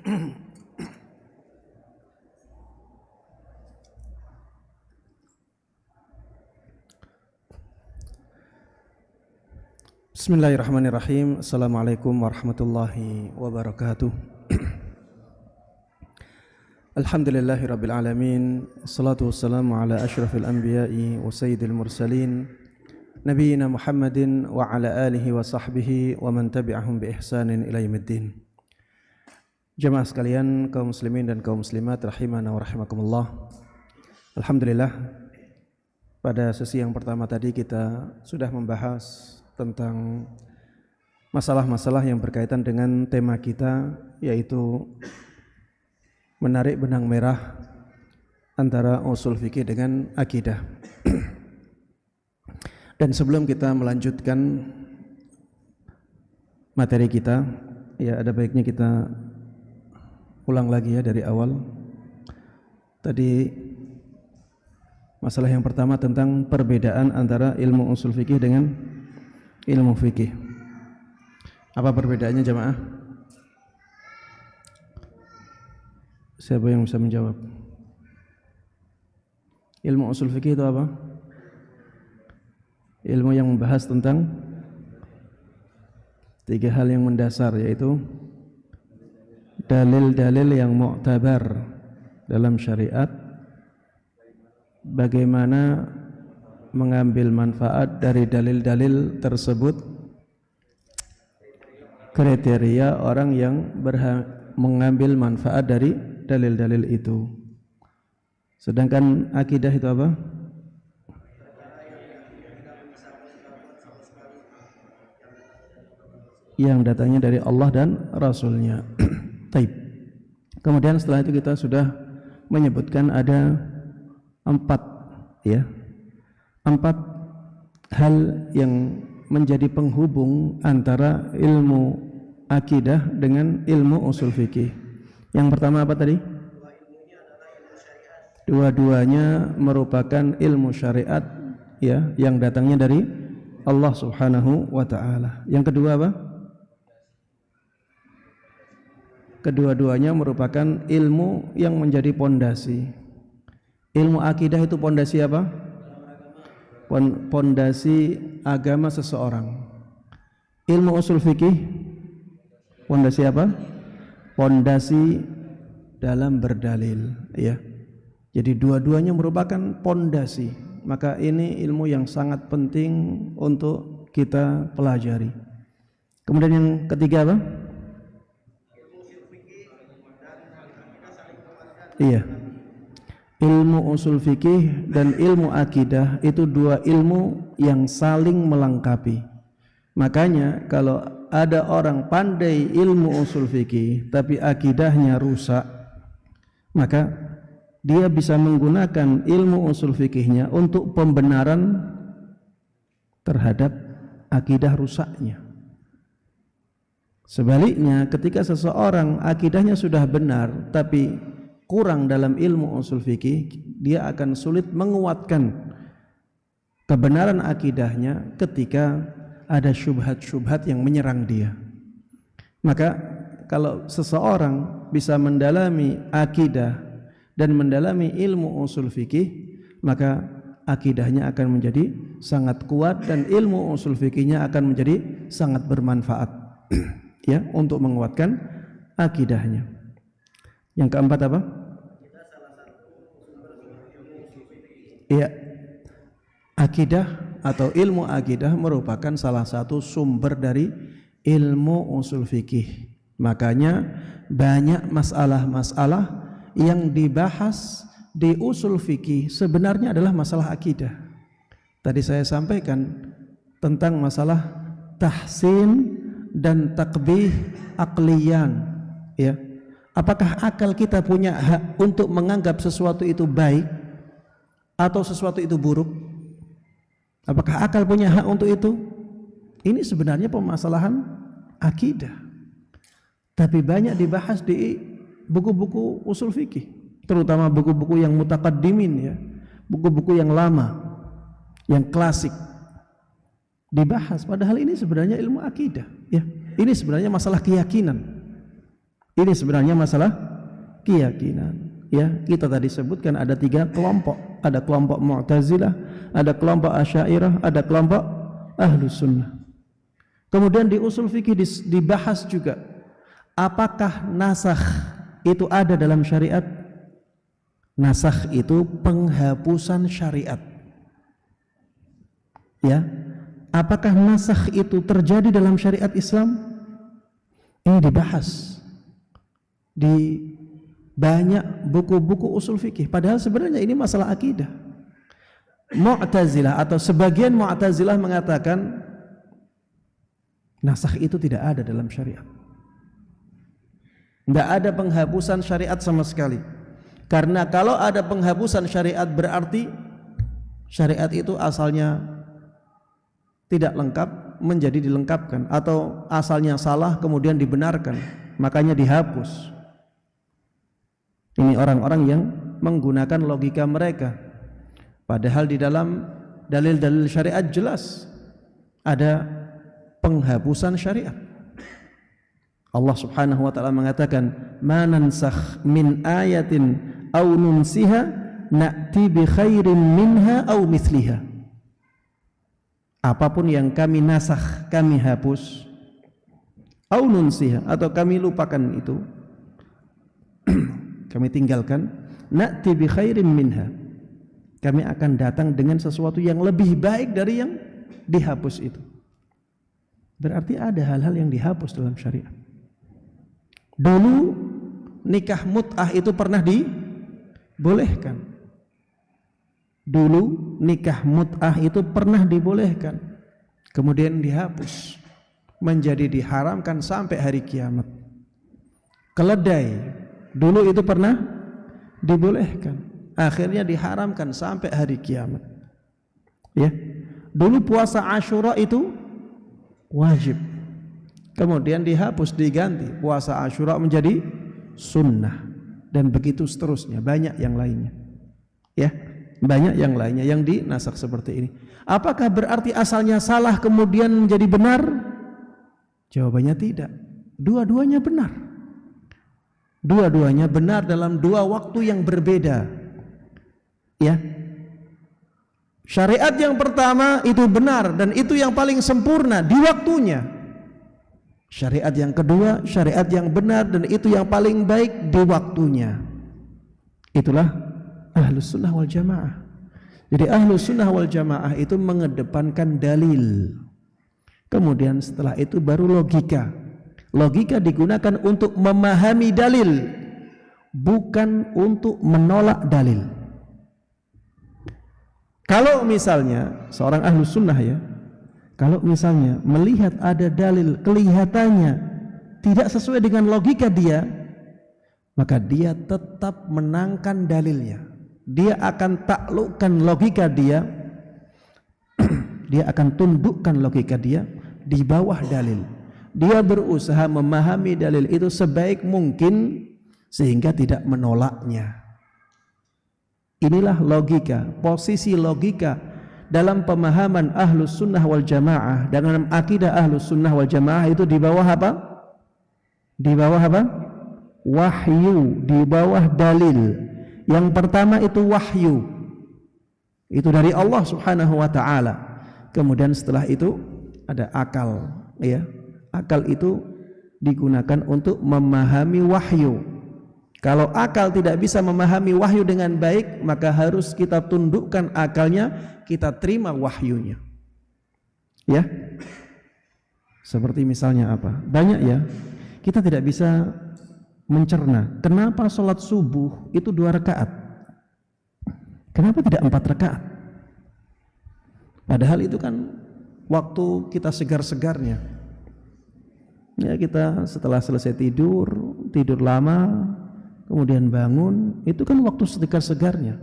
Bismillahirrahmanirrahim. Assalamualaikum warahmatullahi wabarakatuh. Alhamdulillahirabbil alamin. Assalatu wassalamu ala asyrafil anbiya'i wa sayyidil mursalin nabiyina Muhammadin wa ala alihi wa sahbihi wa man tabi'ahum bi ihsanin ila yaumiddin. Jemaah sekalian, kaum muslimin dan kaum muslimat rahimana wa rahimakumullah. Alhamdulillah, pada sesi yang pertama tadi kita sudah membahas tentang masalah-masalah yang berkaitan dengan tema kita, yaitu menarik benang merah antara usul fikih dengan akidah. Dan sebelum kita melanjutkan materi kita, ya ada baiknya kita ulang lagi ya dari awal. Tadi masalah yang pertama tentang perbedaan antara ilmu usul fikih dengan ilmu fikih. Apa perbedaannya jamaah? Siapa yang bisa menjawab? Ilmu usul fikih itu apa? Ilmu yang membahas tentang tiga hal yang mendasar, yaitu dalil-dalil yang mu'tabar dalam syariat, bagaimana mengambil manfaat dari dalil-dalil tersebut, kriteria orang yang mengambil manfaat dari dalil-dalil itu. Sedangkan akidah itu apa? Yang datangnya dari Allah dan Rasulnya. Taib. Kemudian setelah itu kita sudah menyebutkan ada empat hal yang menjadi penghubung antara ilmu akidah dengan ilmu usul fikih. Yang pertama apa tadi? Dua-duanya merupakan ilmu syariat, ya, yang datangnya dari Allah Subhanahu wa taala. Yang kedua apa? Kedua-duanya merupakan ilmu yang menjadi pondasi. Ilmu akidah itu pondasi apa? Pondasi agama seseorang. Ilmu usul fikih pondasi apa? Pondasi dalam berdalil, ya. Jadi dua-duanya merupakan pondasi. Maka ini ilmu yang sangat penting untuk kita pelajari. Kemudian yang ketiga apa? Iya. Ilmu usul fikih dan ilmu akidah itu dua ilmu yang saling melengkapi. Makanya kalau ada orang pandai ilmu usul fikih tapi akidahnya rusak, maka dia bisa menggunakan ilmu usul fikihnya untuk pembenaran terhadap akidah rusaknya. Sebaliknya, ketika seseorang akidahnya sudah benar tapi kurang dalam ilmu usul fikih, dia akan sulit menguatkan kebenaran akidahnya ketika ada syubhat-syubhat yang menyerang dia. Maka kalau seseorang bisa mendalami akidah dan mendalami ilmu usul fikih, maka akidahnya akan menjadi sangat kuat dan ilmu usul fikihnya akan menjadi sangat bermanfaat ya, untuk menguatkan akidahnya. Yang keempat apa? Iya, akidah atau ilmu akidah merupakan salah satu sumber dari ilmu usul fikih. Makanya banyak masalah-masalah yang dibahas di usul fikih sebenarnya adalah masalah akidah. Tadi saya sampaikan tentang masalah tahsin dan takbih akliyan, ya. Apakah akal kita punya hak untuk menganggap sesuatu itu baik atau sesuatu itu buruk? Apakah akal punya hak untuk itu? Ini sebenarnya permasalahan akidah, tapi banyak dibahas di buku-buku usul fikih, terutama buku-buku yang mutaqaddimin, ya, buku-buku yang lama, yang klasik dibahas. Padahal ini sebenarnya ilmu akidah, ya. Ini sebenarnya masalah keyakinan. Ini sebenarnya masalah keyakinan. Ya, kita tadi sebutkan ada 3 kelompok. Ada kelompok Mu'tazilah, ada kelompok Asy'ariyah, ada kelompok Ahlus Sunnah. Kemudian di usul fikih dibahas juga, apakah nasakh itu ada dalam syariat? Nasakh itu penghapusan syariat. Ya, apakah nasakh itu terjadi dalam syariat Islam? Ini dibahas di banyak buku-buku usul fikih. Padahal sebenarnya ini masalah akidah. Mu'tazilah atau sebagian Mu'tazilah mengatakan nasakh itu tidak ada dalam syariat. Tidak ada penghapusan syariat sama sekali. Karena kalau ada penghapusan syariat berarti syariat itu asalnya tidak lengkap menjadi dilengkapkan, atau asalnya salah kemudian dibenarkan, makanya dihapus. Ini orang-orang yang menggunakan logika mereka. Padahal di dalam dalil-dalil syariat jelas ada penghapusan syariat. Allah Subhanahu wa taala mengatakan, "Ma nansakh min ayatin aw nunsiha na'ti bi khairin minha aw mithliha." Apapun yang kami nasakh, kami hapus, aw nunsiha, atau kami lupakan itu, kami tinggalkan, na'ti bi khairin minha, kami akan datang dengan sesuatu yang lebih baik dari yang dihapus itu. Berarti ada hal-hal yang dihapus dalam syariat. Dulu nikah mut'ah itu pernah dibolehkan. Dulu nikah mut'ah itu pernah dibolehkan, kemudian dihapus menjadi diharamkan sampai hari kiamat. Keledai dulu itu pernah dibolehkan, akhirnya diharamkan sampai hari kiamat. Ya, dulu puasa Asyura itu wajib, kemudian dihapus, diganti puasa Asyura menjadi sunnah, dan begitu seterusnya, banyak yang lainnya. Ya, banyak yang lainnya yang dinasak seperti ini. Apakah berarti asalnya salah kemudian menjadi benar? Jawabannya tidak. Dua-duanya benar. Dua-duanya benar dalam 2 waktu yang berbeda. Ya. Syariat yang pertama itu benar dan itu yang paling sempurna di waktunya. Syariat yang kedua, syariat yang benar dan itu yang paling baik di waktunya. Itulah Ahlus Sunnah wal Jamaah. Jadi Ahlus Sunnah wal Jamaah itu mengedepankan dalil. Kemudian setelah itu baru logika. Logika digunakan untuk memahami dalil, bukan untuk menolak dalil. Kalau misalnya seorang Ahlus Sunnah, ya, kalau misalnya melihat ada dalil kelihatannya tidak sesuai dengan logika dia, maka dia tetap menangkan dalilnya. Dia akan taklukkan logika dia, dia akan tundukkan logika dia di bawah dalil. Dia berusaha memahami dalil itu sebaik mungkin sehingga tidak menolaknya. Inilah logika, posisi logika dalam pemahaman Ahlus Sunnah wal Jamaah, dalam akidah Ahlus Sunnah wal Jamaah itu di bawah apa? Di bawah apa? Wahyu, di bawah dalil. Yang pertama itu wahyu, itu dari Allah Subhanahu wa ta'ala. Kemudian setelah itu ada akal, ya. Akal itu digunakan untuk memahami wahyu. Kalau akal tidak bisa memahami wahyu dengan baik, maka harus kita tundukkan akalnya, kita terima wahyunya. Ya. Seperti misalnya apa? Banyak, ya. Kita tidak bisa mencerna kenapa sholat subuh itu 2 rakaat, kenapa tidak 4 rakaat? Padahal itu kan waktu kita segar-segarnya, ya, kita setelah selesai tidur lama kemudian bangun, itu kan waktu segar-segarnya.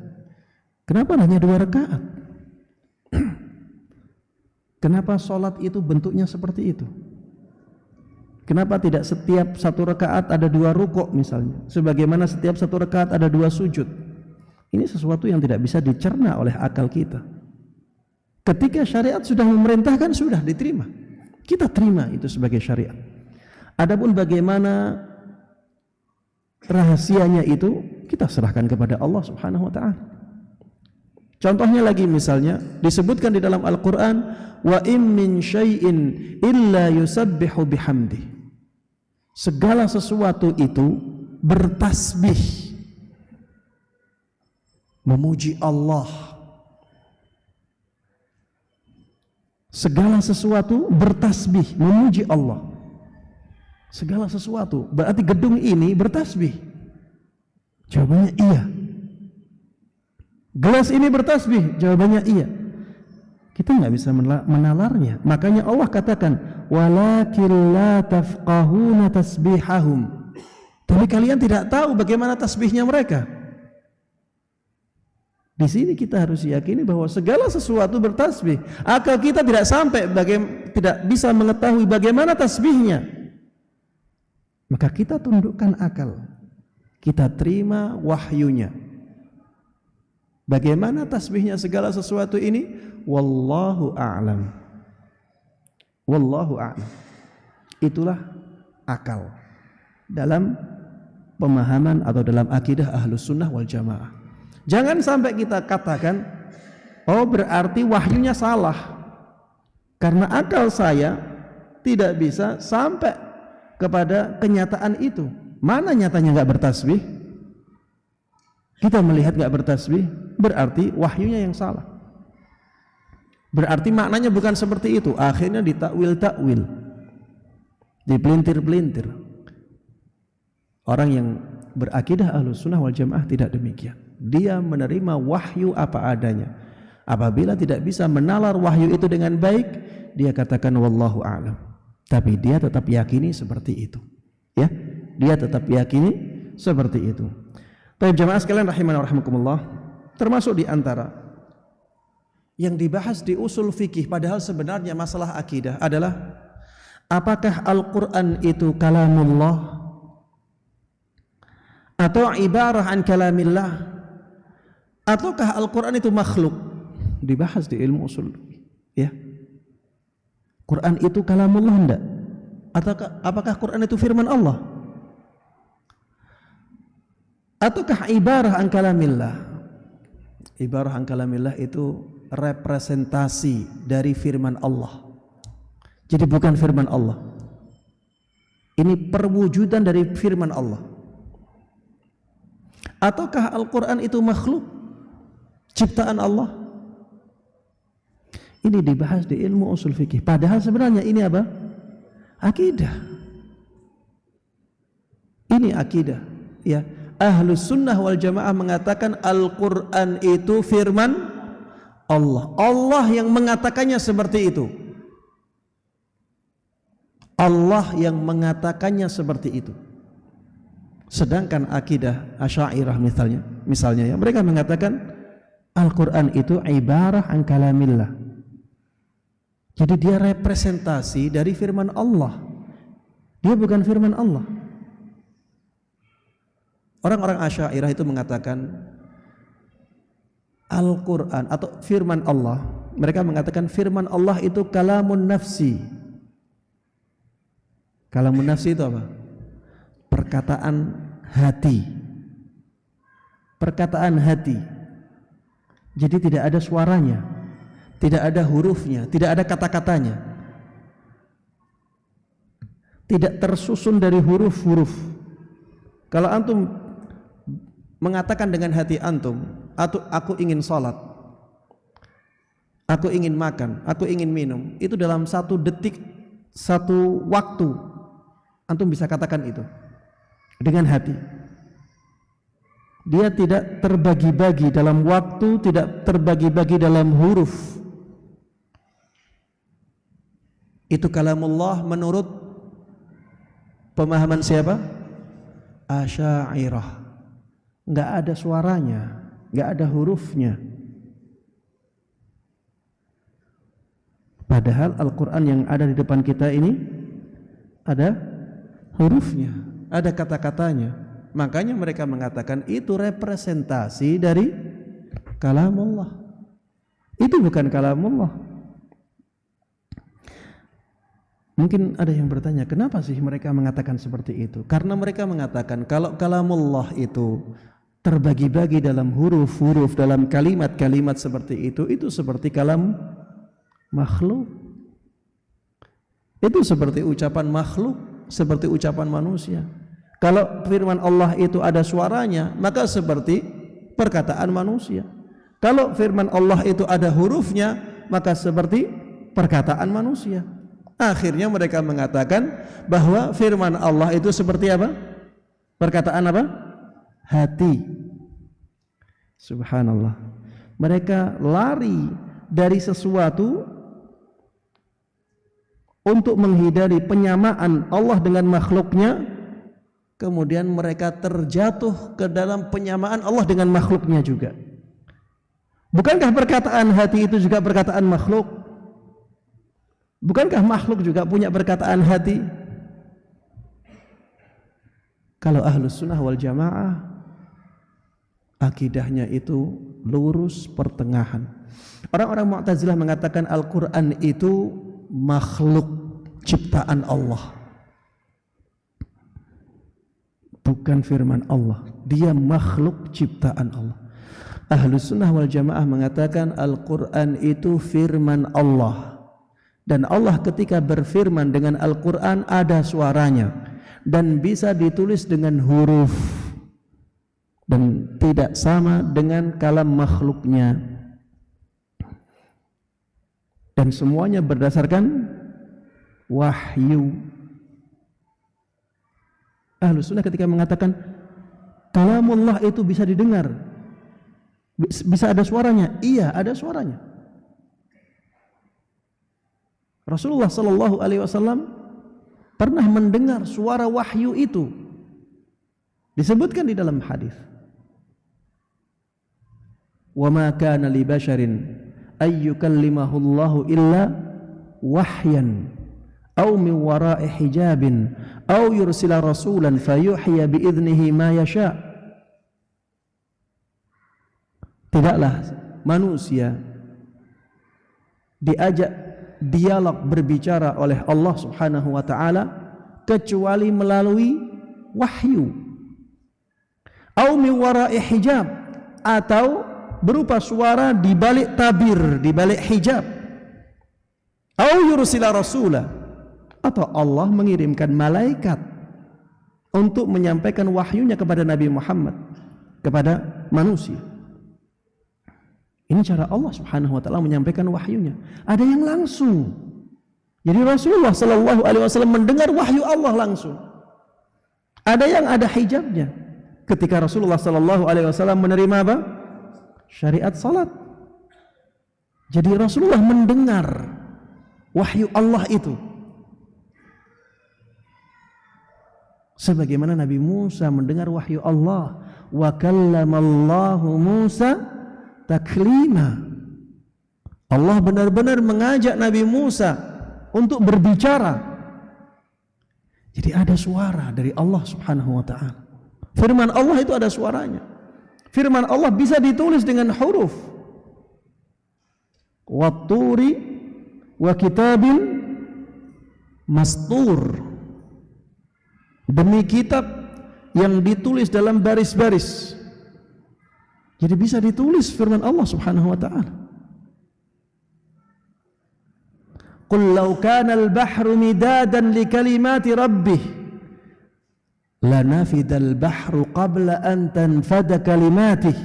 Kenapa hanya 2 rakaat? Kenapa sholat itu bentuknya seperti itu? Kenapa tidak setiap 1 rakaat ada 2 rukuk misalnya, sebagaimana setiap 1 rakaat ada 2 sujud? Ini sesuatu yang tidak bisa dicerna oleh akal kita. Ketika syariat sudah memerintahkan, sudah diterima, kita terima itu sebagai syariat. Adapun bagaimana rahasianya itu kita serahkan kepada Allah Subhanahu wa taala. Contohnya lagi misalnya disebutkan di dalam Al-Qur'an, wa im min syai'in illa yusabbihu bihamdi. Segala sesuatu itu bertasbih memuji Allah. Segala sesuatu bertasbih memuji Allah. Segala sesuatu, berarti gedung ini bertasbih. Jawabannya iya. Gelas ini bertasbih, jawabannya iya. Kita nggak bisa menalarnya. Makanya Allah katakan, walakin la tafqahuna tasbihahum. Tapi kalian tidak tahu bagaimana tasbihnya mereka. Di sini kita harus yakini bahwa segala sesuatu bertasbih. Akal kita tidak sampai tidak bisa mengetahui bagaimana tasbihnya. Maka kita tundukkan akal. Kita terima wahyunya. Bagaimana tasbihnya segala sesuatu ini? Wallahu a'lam. Wallahu a'lam. Itulah akal dalam pemahaman atau dalam akidah Ahlus Sunnah wal Jamaah. Jangan sampai kita katakan, oh berarti wahyunya salah, karena akal saya tidak bisa sampai kepada kenyataan itu. Mana nyatanya nggak bertasbih? Kita melihat nggak bertasbih, berarti wahyunya yang salah. Berarti maknanya bukan seperti itu. Akhirnya ditakwil-takwil, dipelintir-pelintir. Orang yang berakidah Ahlus Sunnah wal Jamaah tidak demikian. Dia menerima wahyu apa adanya. Apabila tidak bisa menalar wahyu itu dengan baik, dia katakan wallahu a'lam. Tapi dia tetap yakini seperti itu. Ya, dia tetap yakini seperti itu. Baik jamaah sekalian rahimana wa rahimakumullah, termasuk di antara yang dibahas di usul fikih padahal sebenarnya masalah akidah adalah apakah Al-Qur'an itu kalamullah atau ibarah an kalamillah, ataukah Al-Qur'an itu makhluk? Dibahas di ilmu usul, ya. Quran itu kalamullah enggak? Apakah Quran itu firman Allah? Ataukah ibarah an kalamillah? Ibarah an kalamillah itu representasi dari firman Allah. Jadi bukan firman Allah. Ini perwujudan dari firman Allah. Ataukah Al-Quran itu makhluk, ciptaan Allah? Ini dibahas di ilmu usul fikih. Padahal sebenarnya ini apa? Akidah. Ini akidah. Ya, Ahlus Sunnah wal Jamaah mengatakan Al-Quran itu firman Allah. Allah yang mengatakannya seperti itu. Allah yang mengatakannya seperti itu. Sedangkan akidah Asy'ariyah misalnya ya, mereka mengatakan Al-Quran itu ibarah an kalamillah. Jadi dia representasi dari firman Allah. Dia bukan firman Allah. Orang-orang Asy'ariyah itu mengatakan Al-Quran atau firman Allah, mereka mengatakan firman Allah itu kalamun nafsi. Kalamun nafsi itu apa? Perkataan hati. Perkataan hati. Jadi tidak ada suaranya, tidak ada hurufnya, tidak ada kata-katanya, tidak tersusun dari huruf-huruf. Kalau antum mengatakan dengan hati antum, atau aku ingin sholat, aku ingin makan, aku ingin minum, itu dalam 1 detik, 1 waktu antum bisa katakan itu dengan hati. Dia tidak terbagi-bagi dalam waktu, tidak terbagi-bagi dalam huruf. Itu kalamullah menurut pemahaman siapa? Asy'ariyah. Enggak ada suaranya, enggak ada hurufnya. Padahal Al-Quran yang ada di depan kita ini ada hurufnya, ada kata-katanya. Makanya mereka mengatakan itu representasi dari kalamullah. Itu bukan kalamullah. Mungkin ada yang bertanya, kenapa sih mereka mengatakan seperti itu? Karena mereka mengatakan kalau kalamullah itu terbagi-bagi dalam huruf-huruf, dalam kalimat-kalimat seperti itu seperti kalam makhluk. Itu seperti ucapan makhluk, seperti ucapan manusia. Kalau firman Allah itu ada suaranya, maka seperti perkataan manusia. Kalau firman Allah itu ada hurufnya, maka seperti perkataan manusia. Akhirnya mereka mengatakan bahwa firman Allah itu seperti apa? Perkataan apa? Hati. Subhanallah. Mereka lari dari sesuatu untuk menghindari penyamaan Allah dengan makhluknya, kemudian mereka terjatuh ke dalam penyamaan Allah dengan makhluknya juga. Bukankah perkataan hati itu juga perkataan makhluk? Bukankah makhluk juga punya perkataan hati? Kalau Ahlus Sunnah wal Jamaah akidahnya itu lurus pertengahan. Orang-orang Mu'tazilah mengatakan Al-Quran itu makhluk ciptaan Allah, bukan firman Allah. Dia makhluk ciptaan Allah. Ahlus Sunnah wal Jamaah mengatakan Al-Quran itu firman Allah, dan Allah ketika berfirman dengan Al-Quran ada suaranya dan bisa ditulis dengan huruf dan tidak sama dengan kalam makhluknya, dan semuanya berdasarkan wahyu. Ahlus Sunnah ketika mengatakan kalamullah itu bisa didengar, bisa ada suaranya, iya ada suaranya. Rasulullah sallallahu alaihi wasallam pernah mendengar suara wahyu itu. Disebutkan di dalam hadis. Wa ma kana li basharin ay yukallimahu Allahu illa wahyan aw min wara'i hijabin aw yursila rasulan fayuhya bi idnihi ma yasha. Tidaklah manusia diajak dialog berbicara oleh Allah Subhanahu wa taala kecuali melalui wahyu. Au min wara'i hijab, atau berupa suara di balik tabir, di balik hijab. Au yursila rasula, atau Allah mengirimkan malaikat untuk menyampaikan wahyunya kepada Nabi Muhammad, kepada manusia. Ini cara Allah Subhanahu wa taala menyampaikan wahyunya. Ada yang langsung. Jadi Rasulullah sallallahu alaihi wasallam mendengar wahyu Allah langsung. Ada yang ada hijabnya. Ketika Rasulullah sallallahu alaihi wasallam menerima apa? Syariat salat. Jadi Rasulullah mendengar wahyu Allah itu. Sebagaimana Nabi Musa mendengar wahyu Allah, wa kallamallahu Musa taklima. Allah benar-benar mengajak Nabi Musa untuk berbicara. Jadi ada suara dari Allah Subhanahu wa taala. Firman Allah itu ada suaranya. Firman Allah bisa ditulis dengan huruf. Watturi wa kitabin mastur. Demi kitab yang ditulis dalam baris-baris. Jadi bisa ditulis firman Allah Subhanahu wa taala. Qul law kana al-bahru midadan li kalimati rabbih lanafida al-bahru qabla an tanfada kalimatih.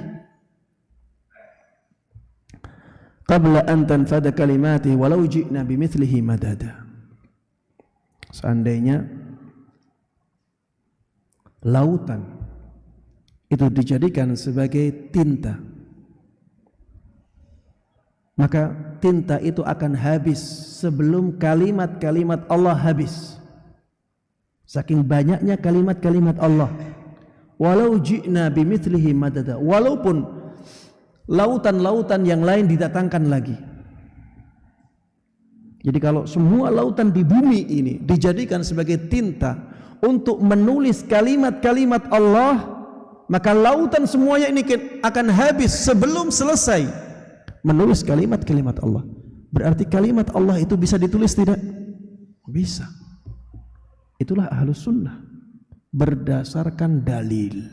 Qabla an tanfada kalimatih walau ji'na bimithlihi madada. Seandainya lautan itu dijadikan sebagai tinta, maka tinta itu akan habis sebelum kalimat-kalimat Allah habis. Saking banyaknya kalimat-kalimat Allah. Walau ji'na bimithlihi madada, walaupun lautan-lautan yang lain didatangkan lagi. Jadi kalau semua lautan di bumi ini dijadikan sebagai tinta untuk menulis kalimat-kalimat Allah, maka lautan semuanya ini akan habis sebelum selesai menulis kalimat-kalimat Allah. Berarti kalimat Allah itu bisa ditulis tidak? Bisa. Itulah ahlus sunnah, berdasarkan dalil,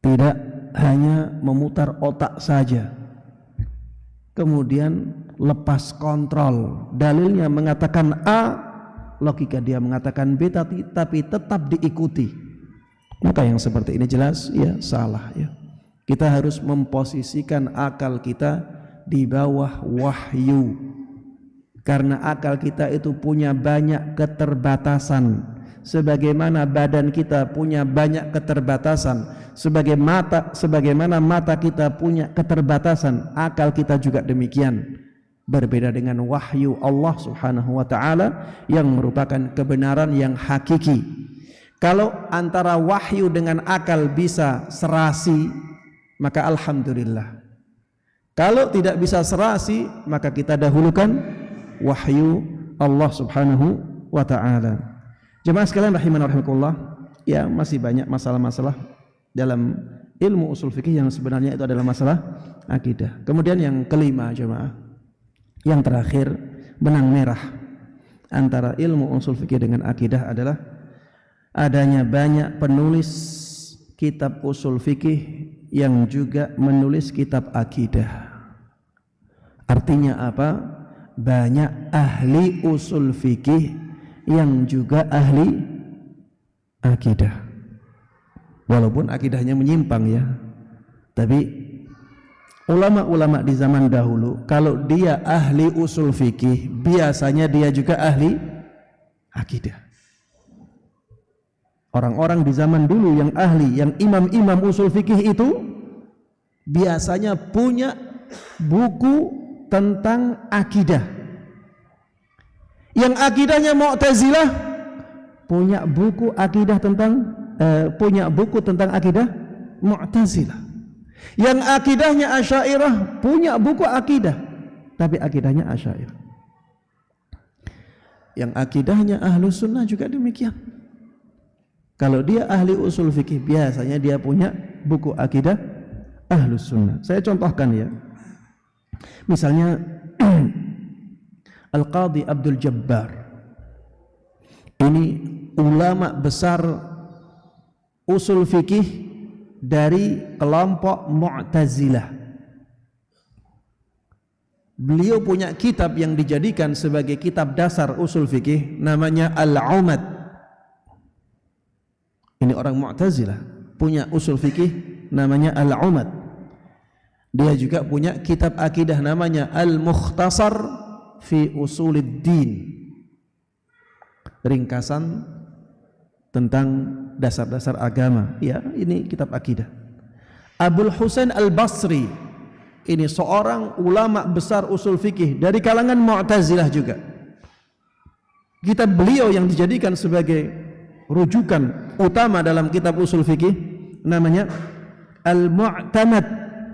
tidak hanya memutar otak saja kemudian lepas kontrol. Dalilnya mengatakan A, logika dia mengatakan B, tapi tetap diikuti. Maka yang seperti ini jelas ya salah ya. Kita harus memposisikan akal kita di bawah wahyu, karena akal kita itu punya banyak keterbatasan, sebagaimana badan kita punya banyak keterbatasan, sebagaimana mata kita punya keterbatasan, akal kita juga demikian. Berbeda dengan wahyu Allah Subhanahu wa taala yang merupakan kebenaran yang hakiki. Kalau antara wahyu dengan akal bisa serasi, maka alhamdulillah. Kalau tidak bisa serasi, maka kita dahulukan wahyu Allah Subhanahu wa taala. Jemaah sekalian rahimana rahimakumullah, ya masih banyak masalah-masalah dalam ilmu usul fikih yang sebenarnya itu adalah masalah akidah. Kemudian yang kelima jemaah, yang terakhir, benang merah antara ilmu usul fikih dengan akidah adalah adanya banyak penulis kitab usul fikih yang juga menulis kitab akidah. Artinya apa? Banyak ahli usul fikih yang juga ahli akidah. Walaupun akidahnya menyimpang ya, tapi ulama-ulama di zaman dahulu kalau dia ahli usul fikih, biasanya dia juga ahli akidah. Orang-orang di zaman dulu yang ahli, yang imam-imam usul fikih itu biasanya punya buku tentang akidah. Yang akidahnya Mu'tazilah punya buku akidah tentang akidah Mu'tazilah. Yang akidahnya Asy'ariyah punya buku akidah, tapi akidahnya Asy'ariyah. Yang akidahnya Ahlus Sunnah juga demikian. Kalau dia ahli usul fikih, biasanya dia punya buku akidah Ahlus Sunnah. Saya contohkan ya. Misalnya Al-Qadhi Abdul Jabbar. Ini ulama besar usul fikih dari kelompok Mu'tazilah. Beliau punya kitab yang dijadikan sebagai kitab dasar usul fikih, namanya Al-Umad. Ini orang Mu'tazilah punya usul fikih namanya Al-Umad. Dia juga punya kitab akidah namanya Al-Mukhtasar fi Usuluddin, ringkasan tentang dasar-dasar agama. Ya, ini kitab akidah. Abul Husain Al-Basri, ini seorang ulama besar usul fikih dari kalangan Mu'tazilah juga. Kitab beliau yang dijadikan sebagai rujukan utama dalam kitab usul fikih namanya Al-Mu'tamad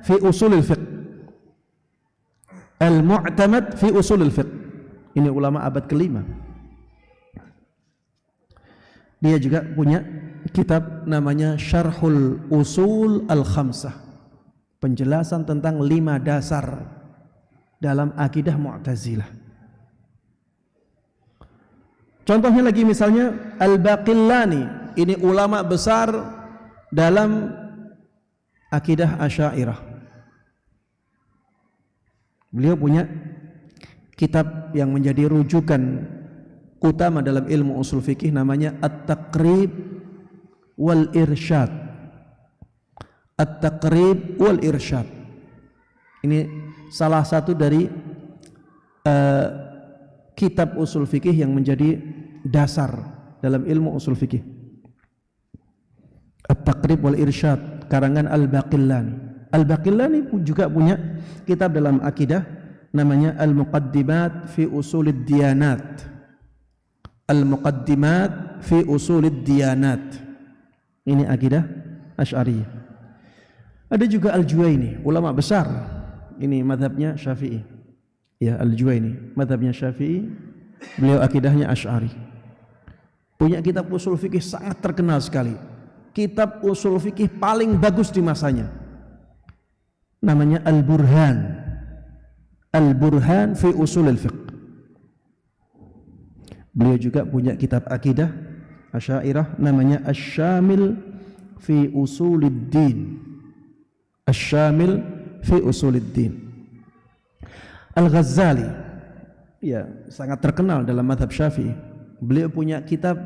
fi Usulil Fiqh. Al-Mu'tamad fi Usulil Fiqh. Ini ulama abad kelima. Dia juga punya kitab namanya Syarhul Usul Al-Khamsah, penjelasan tentang 5 dasar dalam akidah Mu'tazilah. Contohnya lagi misalnya Al-Baqillani, ini ulama besar dalam akidah Asy'ariyah. Beliau punya kitab yang menjadi rujukan utama dalam ilmu usul fikih namanya At-Taqrib wal Irsyad. At-Taqrib wal Irsyad. Ini salah satu dari kitab usul fikih yang menjadi dasar dalam ilmu usul fikih. At-Taqrib wal Irsyad karangan Al-Baqillani. Al-Baqillani juga punya kitab dalam akidah namanya Al-Muqaddimat fi Usulid Diyanat. Al-Muqaddimat fi Usulid Diyanat. Ini akidah Asy'ariyah. Ada juga Al-Juwaini, ulama besar. Ini mazhabnya Syafi'i. Ya, Al-Juwaini, mazhabnya Syafi'i. Beliau akidahnya Asy'ari. Punya kitab usul fikih sangat terkenal sekali. Kitab usul fikih paling bagus di masanya. Namanya Al-Burhan. Al-Burhan fi Usulil Fiqh. Beliau juga punya kitab akidah Asy'ariyah namanya Asy-Syamil fi Usuluddin. Asy-Syamil fi Usuluddin. Al-Ghazali ya sangat terkenal dalam mazhab Syafi'i. Beliau punya kitab,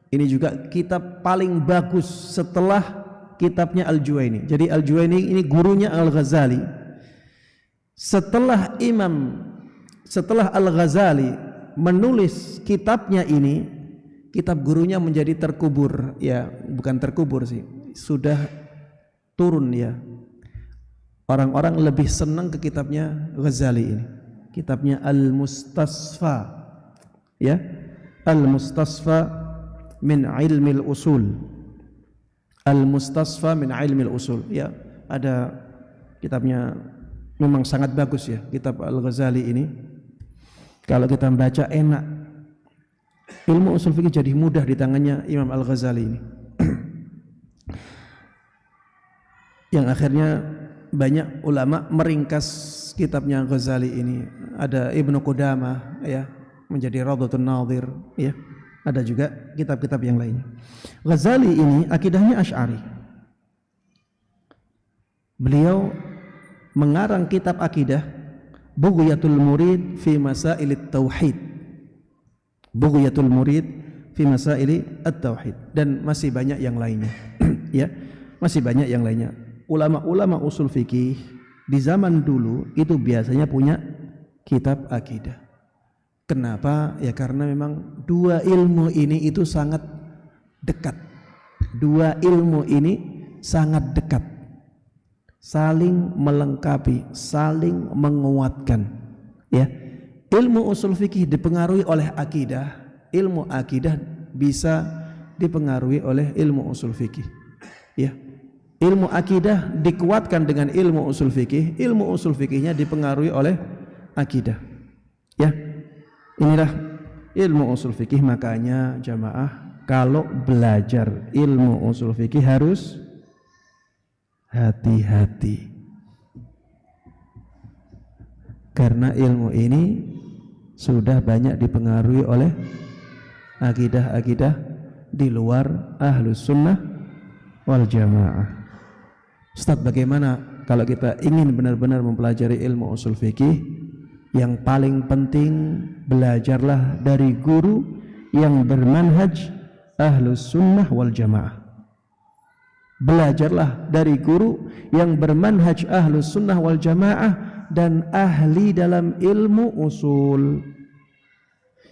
ini juga kitab paling bagus setelah kitabnya Al-Juwaini. Jadi Al-Juwaini ini gurunya Al-Ghazali. Setelah Al-Ghazali menulis kitabnya ini, kitab gurunya menjadi terkubur. Ya, bukan terkubur sih, sudah turun ya. Orang-orang lebih senang ke kitabnya Ghazali ini. Kitabnya Al-Mustasfa. Ya. Al-Mustasfa min ilmil usul. Al-Mustasfa min ilmil usul. Ya, ada kitabnya, memang sangat bagus ya kitab Al-Ghazali ini. Kalau kita membaca enak. Ilmu usul fikih jadi mudah di tangannya Imam Al-Ghazali ini. Yang akhirnya banyak ulama meringkas kitabnya Ghazali ini. Ada Ibnu Qudamah ya, menjadi Rawdatun Nadhir ya. Ada juga kitab-kitab yang lainnya. Ghazali ini akidahnya Asy'ari. Beliau mengarang kitab akidah Bughyatul Murid fi Masailit Tauhid. Bughyatul Murid fi Masailit At-Tauhid, dan masih banyak yang lainnya. Ya, masih banyak yang lainnya. Ulama-ulama usul fikih di zaman dulu itu biasanya punya kitab akidah. Kenapa? Ya karena memang dua ilmu ini itu sangat dekat. Dua ilmu ini sangat dekat, saling melengkapi, saling menguatkan. Ya, ilmu usul fikih dipengaruhi oleh akidah, ilmu akidah bisa dipengaruhi oleh ilmu usul fikih. Ya, ilmu akidah dikuatkan dengan ilmu usul fikih, ilmu usul fikihnya dipengaruhi oleh akidah. Ya, inilah ilmu usul fikih. Makanya jamaah kalau belajar ilmu usul fikih harus hati-hati, karena ilmu ini sudah banyak dipengaruhi oleh akidah-akidah di luar Ahlus Sunnah wal Jamaah. Ustaz, bagaimana kalau kita ingin benar-benar mempelajari ilmu usul fikih? Yang paling penting, belajarlah dari guru yang bermanhaj Ahlus Sunnah wal Jamaah. Belajarlah dari guru yang bermanhaj Ahlus Sunnah wal Jamaah dan ahli dalam ilmu usul.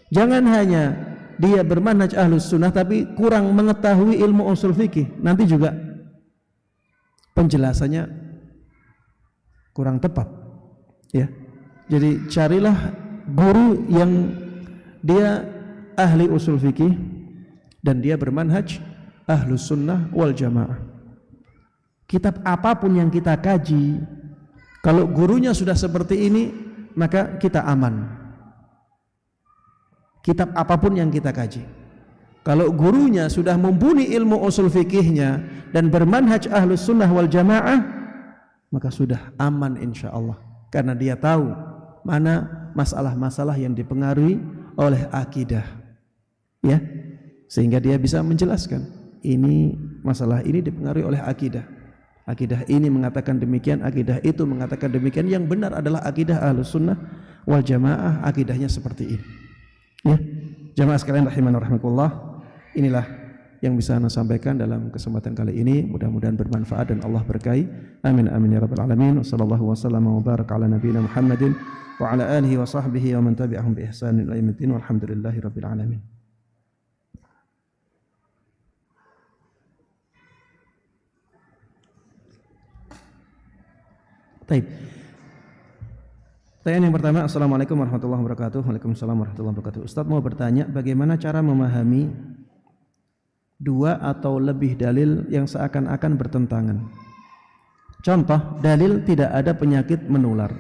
Jangan hanya dia bermanhaj Ahlus Sunnah tapi kurang mengetahui ilmu usul fikih, nanti juga penjelasannya kurang tepat. Ya, jadi carilah guru yang dia ahli usul fikih dan dia bermanhaj Ahlus Sunnah wal Jamaah. Kitab apapun yang kita kaji, kalau gurunya sudah seperti ini, maka kita aman. Kitab apapun yang kita kaji, kalau gurunya sudah mumpuni ilmu usul fikihnya dan bermanhaj Ahlus Sunnah wal Jamaah, maka sudah aman insya Allah, karena dia tahu mana masalah-masalah yang dipengaruhi oleh akidah, ya, sehingga dia bisa menjelaskan ini masalah ini dipengaruhi oleh akidah. Akidah ini mengatakan demikian, akidah itu mengatakan demikian. Yang benar adalah akidah Ahlus Sunnah wal Jamaah, akidahnya seperti ini. Ya, jamaah sekalian rahimana rahimakumullah, inilah yang bisa saya sampaikan dalam kesempatan kali ini. Mudah-mudahan bermanfaat dan Allah berkahi. Amin amin ya rabbal alamin. Wassallallahu wasallam wa baraka ala nabiyina Muhammadin wa ala alihi wa sahbihi wa man tabi'ahum bi ihsan ila yaumil din. Walhamdulillahi rabbil alamin. Baik. Pertanyaan yang pertama, Assalamualaikum warahmatullahi wabarakatuh. Waalaikumsalam warahmatullahi wabarakatuh. Ustaz mau bertanya, bagaimana cara memahami dua atau lebih dalil yang seakan-akan bertentangan? Contoh, dalil tidak ada penyakit menular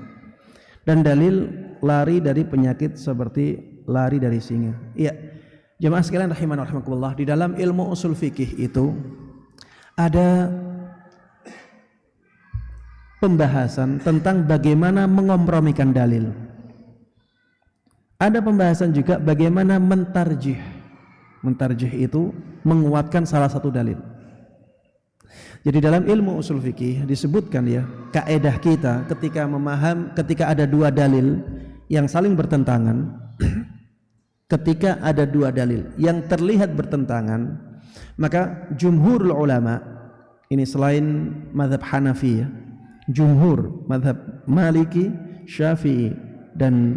dan dalil lari dari penyakit seperti lari dari singa. Iya, jemaah sekalian rahimana rahimakumullah, di dalam ilmu usul fikih itu ada pembahasan tentang bagaimana mengompromikan dalil. Ada pembahasan juga bagaimana mentarjih. Mentarjih itu menguatkan salah satu dalil. Jadi dalam ilmu usul fikih disebutkan ya, kaedah kita ketika ada dua dalil yang saling bertentangan, ketika ada dua dalil yang terlihat bertentangan, maka jumhurul ulama, ini selain mazhab Hanafi ya, jumhur mazhab Maliki, Syafi'i dan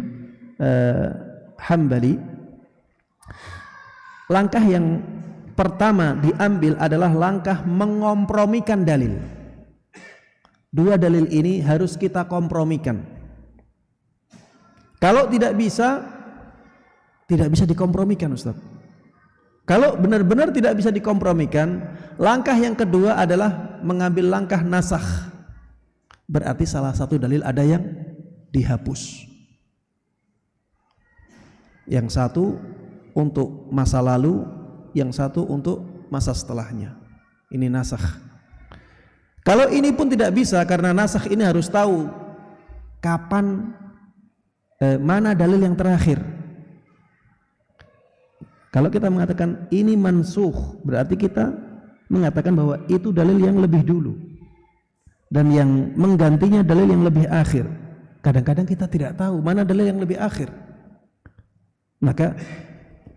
Hambali, langkah yang pertama diambil adalah langkah mengompromikan dalil. Dua dalil ini harus kita kompromikan. Kalau tidak bisa dikompromikan, Ustaz. Kalau benar-benar tidak bisa dikompromikan, langkah yang kedua adalah mengambil langkah nasakh. Berarti salah satu dalil ada yang dihapus. Yang satu untuk masa lalu, yang satu untuk masa setelahnya. Ini nasakh. Kalau ini pun tidak bisa, karena nasakh ini harus tahu kapan mana dalil yang terakhir. Kalau kita mengatakan ini mansukh, berarti kita mengatakan bahwa itu dalil yang lebih dulu dan yang menggantinya dalil yang lebih akhir. Kadang-kadang kita tidak tahu mana dalil yang lebih akhir. Maka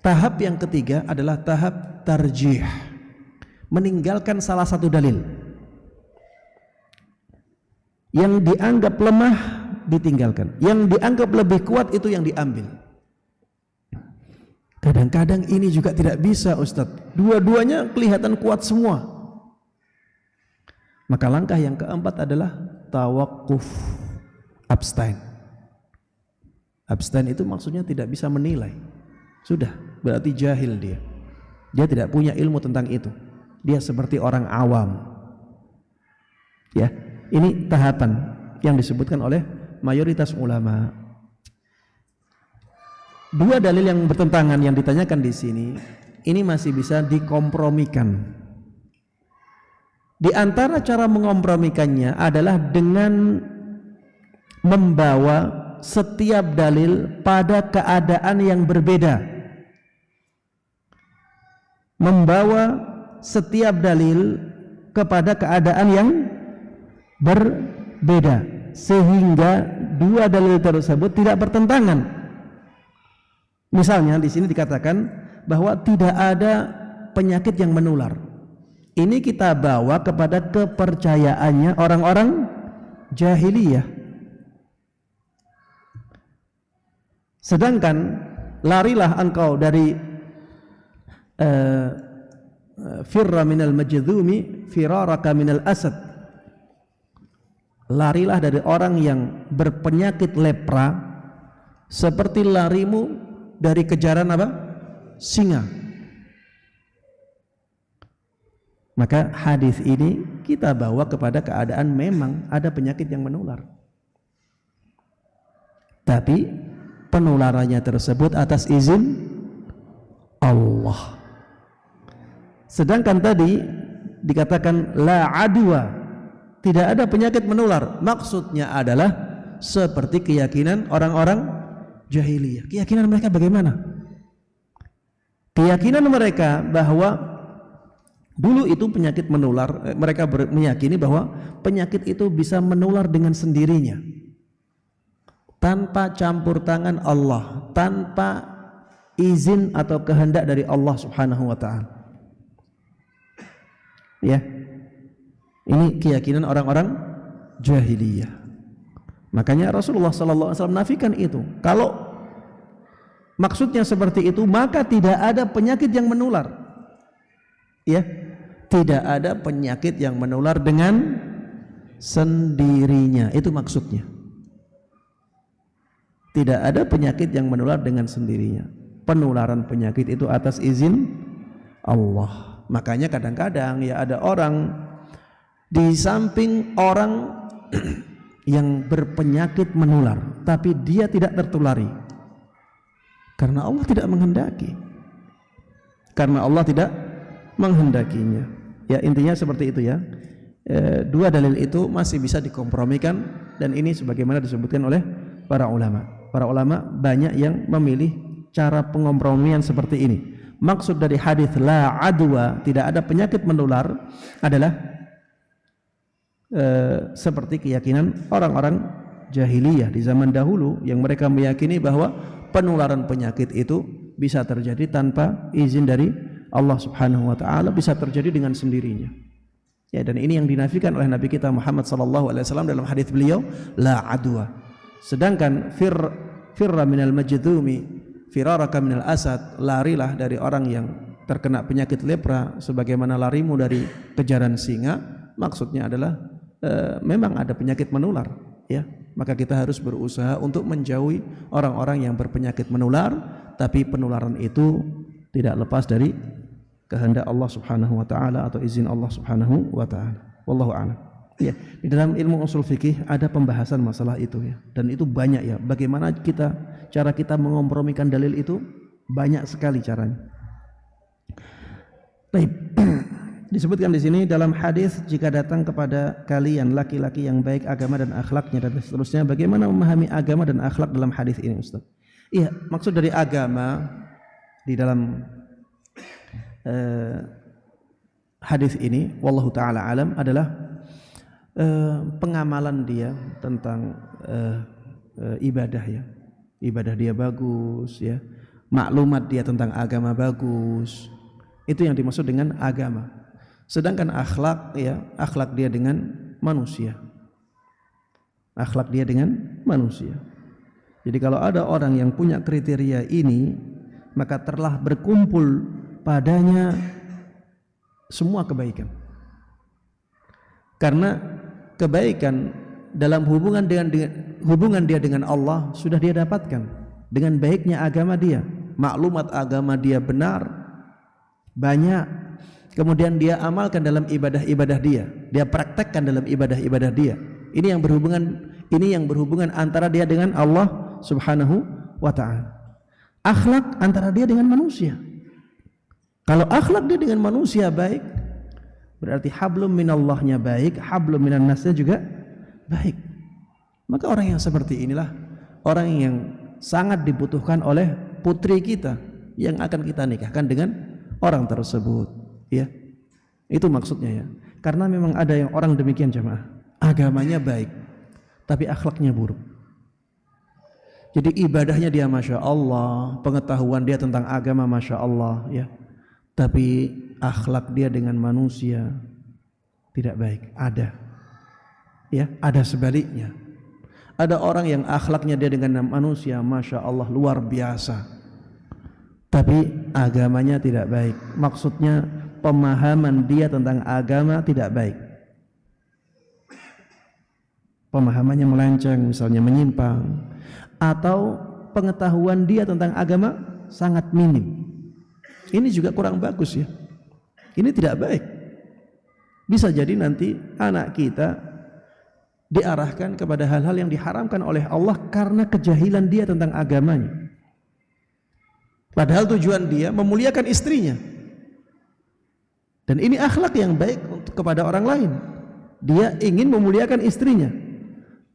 tahap yang ketiga adalah tahap tarjih, meninggalkan salah satu dalil. Yang dianggap lemah ditinggalkan, yang dianggap lebih kuat itu yang diambil. Kadang-kadang ini juga tidak bisa, Ustadz. Dua-duanya kelihatan kuat semua. Maka langkah yang keempat adalah tawakuf, abstain. Abstain itu maksudnya tidak bisa menilai. Sudah, berarti jahil dia. Dia tidak punya ilmu tentang itu. Dia seperti orang awam. Ya, ini tahapan yang disebutkan oleh mayoritas ulama. Dua dalil yang bertentangan yang ditanyakan di sini, ini masih bisa dikompromikan. Di antara cara mengkompromikannya adalah dengan membawa setiap dalil pada keadaan yang berbeda. Membawa setiap dalil kepada keadaan yang berbeda, sehingga dua dalil tersebut tidak bertentangan. Misalnya di sini dikatakan bahwa tidak ada penyakit yang menular. Ini kita bawa kepada kepercayaannya orang-orang jahiliyah. Sedangkan larilah engkau dari firra minal majdhumi firaraka minal asad. Larilah dari orang yang berpenyakit lepra seperti larimu dari kejaran apa? Singa. Maka hadis ini kita bawa kepada keadaan memang ada penyakit yang menular. Tapi penularannya tersebut atas izin Allah. Sedangkan tadi dikatakan la adwa, tidak ada penyakit menular. Maksudnya adalah seperti keyakinan orang-orang jahiliyah. Keyakinan mereka bagaimana? Keyakinan mereka bahwa dulu itu penyakit menular. Mereka meyakini bahwa penyakit itu bisa menular dengan sendirinya, tanpa campur tangan Allah, tanpa izin atau kehendak dari Allah Subhanahu wa ta'ala. Ya, ini keyakinan orang-orang jahiliyah. Makanya Rasulullah SAW nafikan itu. Kalau maksudnya seperti itu, maka tidak ada penyakit yang menular. Ya, tidak ada penyakit yang menular dengan sendirinya. Itu maksudnya. Tidak ada penyakit yang menular dengan sendirinya. Penularan penyakit itu atas izin Allah. Makanya kadang-kadang ya ada orang di samping orang yang berpenyakit menular, tapi dia tidak tertulari karena Allah tidak menghendaki, karena Allah tidak menghendakinya. Ya, intinya seperti itu ya. Dua dalil itu masih bisa dikompromikan, dan ini sebagaimana disebutkan oleh para ulama. Para ulama banyak yang memilih cara pengompromian seperti ini. Maksud dari hadis la adwa, tidak ada penyakit menular, adalah seperti keyakinan orang-orang jahiliyah di zaman dahulu yang mereka meyakini bahwa penularan penyakit itu bisa terjadi tanpa izin dari Allah Subhanahu wa taala, bisa terjadi dengan sendirinya. Ya, dan ini yang dinafikan oleh Nabi kita Muhammad sallallahu alaihi wasallam dalam hadis beliau, la adwa. Sedangkan firra minal majdumi firaraka minal asad, larilah dari orang yang terkena penyakit lepra sebagaimana larimu dari kejaran singa. Maksudnya adalah memang ada penyakit menular, ya. Maka kita harus berusaha untuk menjauhi orang-orang yang berpenyakit menular, tapi penularan itu tidak lepas dari kehendak Allah Subhanahu wa taala atau izin Allah Subhanahu wa taala. Wallahu a'lam. Ya, di dalam ilmu usul fikih ada pembahasan masalah itu, ya. Dan itu banyak, ya. Bagaimana cara kita mengompromikan dalil itu banyak sekali caranya. Baik. Disebutkan di sini dalam hadis, jika datang kepada kalian laki-laki yang baik agama dan akhlaknya, dan seterusnya. Bagaimana memahami agama dan akhlak dalam hadis ini, Ustaz? Iya, maksud dari agama di dalam hadis ini, wallahu taala alam, adalah pengamalan dia tentang ibadah, ya. Ibadah dia bagus, ya. Maklumat dia tentang agama bagus. Itu yang dimaksud dengan agama. Sedangkan akhlak, ya, akhlak dia dengan manusia. Akhlak dia dengan manusia. Jadi kalau ada orang yang punya kriteria ini, maka telah berkumpul padanya semua kebaikan. Karena kebaikan dalam hubungan dia dengan Allah sudah dia dapatkan dengan baiknya agama dia. Maklumat agama dia benar, banyak. Kemudian dia amalkan dalam ibadah-ibadah dia praktekkan dalam ibadah-ibadah dia. Ini yang berhubungan antara dia dengan Allah Subhanahu wa taala. Akhlak antara dia dengan manusia. Kalau akhlak dia dengan manusia baik, berarti hablum minallahnya baik, hablum minan nasnya juga baik. Maka orang yang seperti inilah orang yang sangat dibutuhkan oleh putri kita yang akan kita nikahkan dengan orang tersebut. Ya, itu maksudnya, ya. Karena memang ada yang orang demikian, jamaah, agamanya baik tapi akhlaknya buruk. Jadi ibadahnya dia masya Allah, pengetahuan dia tentang agama masya Allah, ya. Tapi akhlak dia dengan manusia tidak baik. Ada, ya, ada sebaliknya. Ada orang yang akhlaknya dia dengan manusia masya Allah luar biasa, tapi agamanya tidak baik. Maksudnya pemahaman dia tentang agama tidak baik. Pemahamannya melenceng, misalnya menyimpang, atau pengetahuan dia tentang agama sangat minim. Ini juga kurang bagus, ya. Ini tidak baik. Bisa jadi nanti anak kita diarahkan kepada hal-hal yang diharamkan oleh Allah karena kejahilan dia tentang agamanya. Padahal tujuan dia memuliakan istrinya. Dan ini akhlak yang baik untuk kepada orang lain. Dia ingin memuliakan istrinya,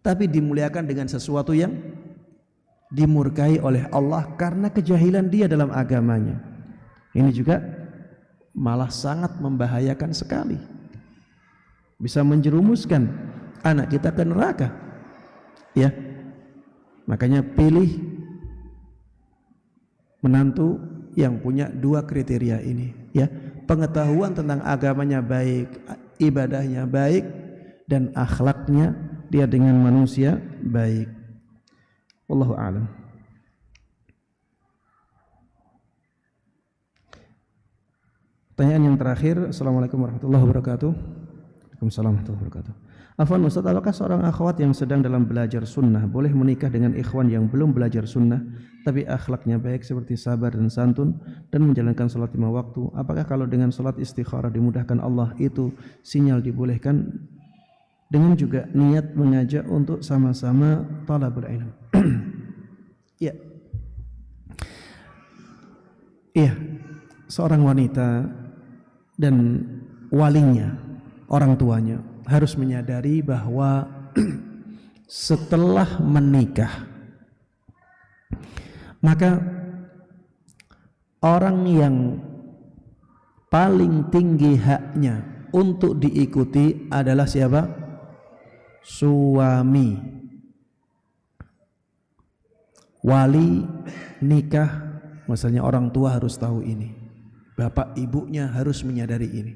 tapi dimuliakan dengan sesuatu yang dimurkai oleh Allah karena kejahilan dia dalam agamanya. Ini juga malah sangat membahayakan sekali. Bisa menjerumuskan anak kita ke neraka. Ya. Makanya pilih menantu yang punya dua kriteria ini, ya. Pengetahuan tentang agamanya baik, ibadahnya baik, dan akhlaknya dia dengan manusia baik. Wallahu a'lam. Pertanyaan yang terakhir. Assalamualaikum warahmatullahi wabarakatuh. Waalaikumsalam warahmatullahi wabarakatuh. Afwan Ustaz, apakah seorang akhwat yang sedang dalam belajar sunnah boleh menikah dengan ikhwan yang belum belajar sunnah tapi akhlaknya baik seperti sabar dan santun dan menjalankan salat 5 waktu? Apakah kalau dengan salat istikharah dimudahkan Allah itu sinyal dibolehkan, dengan juga niat mengajak untuk sama-sama talabul ilm? Ya. Iya. Seorang wanita dan walinya, orang tuanya, harus menyadari bahwa setelah menikah Maka orang yang paling tinggi haknya untuk diikuti adalah siapa? Suami. Wali nikah, misalnya orang tua harus tahu ini, bapak ibunya harus menyadari ini.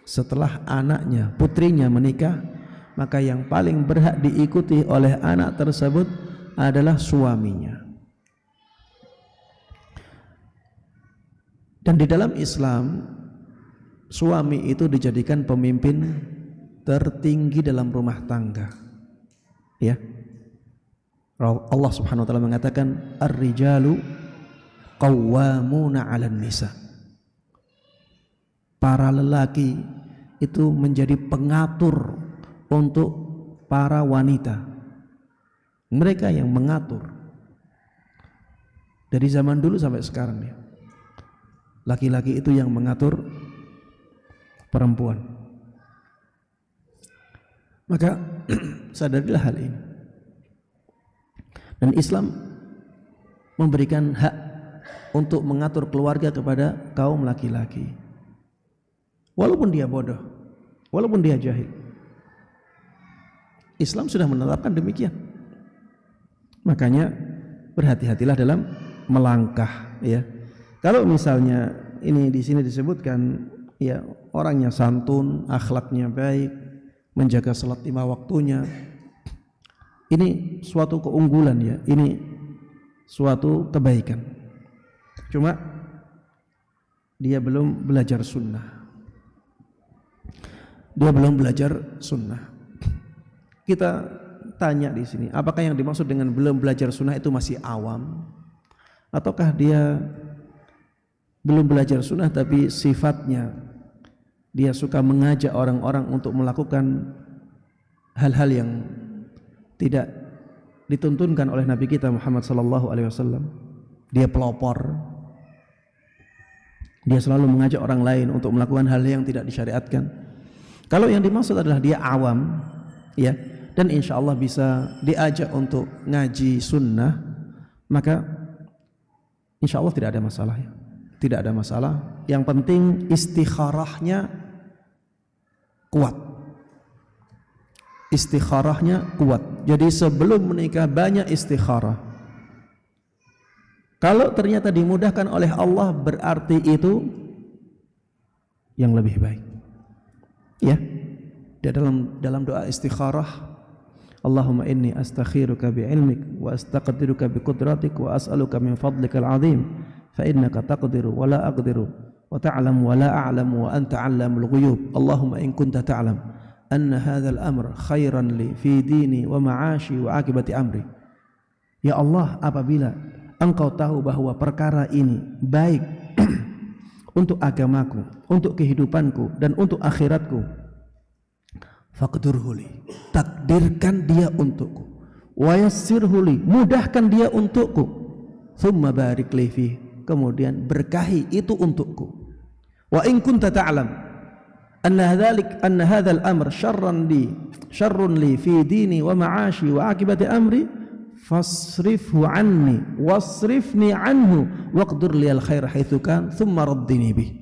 Setelah anaknya, putrinya menikah, maka yang paling berhak diikuti oleh anak tersebut adalah suaminya. Dan di dalam Islam, suami itu dijadikan pemimpin tertinggi dalam rumah tangga. Ya. Allah Subhanahu wa taala mengatakan ar-rijalu qawwamuna 'alan nisa. Para lelaki itu menjadi pengatur untuk para wanita. Mereka yang mengatur. Dari zaman dulu sampai sekarang ya. Laki-laki itu yang mengatur perempuan. Maka sadarilah hal ini. Dan Islam memberikan hak untuk mengatur keluarga kepada kaum laki-laki. Walaupun dia bodoh, walaupun dia jahil. Islam sudah menetapkan demikian. Makanya berhati-hatilah dalam melangkah ya. Kalau misalnya ini di sini disebutkan ya orangnya santun, akhlaknya baik, menjaga salat 5 waktunya. Ini suatu keunggulan ya, ini suatu kebaikan. Cuma dia belum belajar sunnah. Dia belum belajar sunnah. Kita tanya di sini, apakah yang dimaksud dengan belum belajar sunnah itu masih awam? Ataukah dia belum belajar sunnah tapi sifatnya dia suka mengajak orang-orang untuk melakukan hal-hal yang tidak dituntunkan oleh Nabi kita Muhammad sallallahu alaihi wasallam. Dia pelopor. Dia selalu mengajak orang lain untuk melakukan hal yang tidak disyariatkan. Kalau yang dimaksud adalah dia awam, ya, dan insya Allah bisa diajak untuk ngaji sunnah, maka insya Allah tidak ada masalah. Ya. Tidak ada masalah. Yang penting istikharahnya kuat. Istikharahnya kuat. Jadi sebelum menikah banyak istikharah. Kalau ternyata dimudahkan oleh Allah berarti itu yang lebih baik. Ya. Di dalam doa istikharah, Allahumma inni astakhiruka bi'ilmik wa astaqdiruka biqudratik wa as'aluka min fadlikal azim fa innaka taqdiru wa la aqdiru wa ta'lamu wa la a'lamu wa anta 'allamul ghuyub. Allahumma in kunta ta'lam anna hadzal amr khairan li fi dini wa ma'ashi wa akibati amri. Ya Allah, apabila Engkau tahu bahwa perkara ini baik untuk agamaku, untuk kehidupanku dan untuk akhiratku, faqdurhu li, takdirkan dia untukku, wa yassirhu li, mudahkan dia untukku, thumma barik li fi, kemudian berkahi itu untukku. Wa in kunta ta'lam anna hadzal amr syarrun li fi dini wa ma'ashi wa akibati amri fasrifhu anni wasrifni anhu waqdur li al khair haitsu kan thumma raddini bih.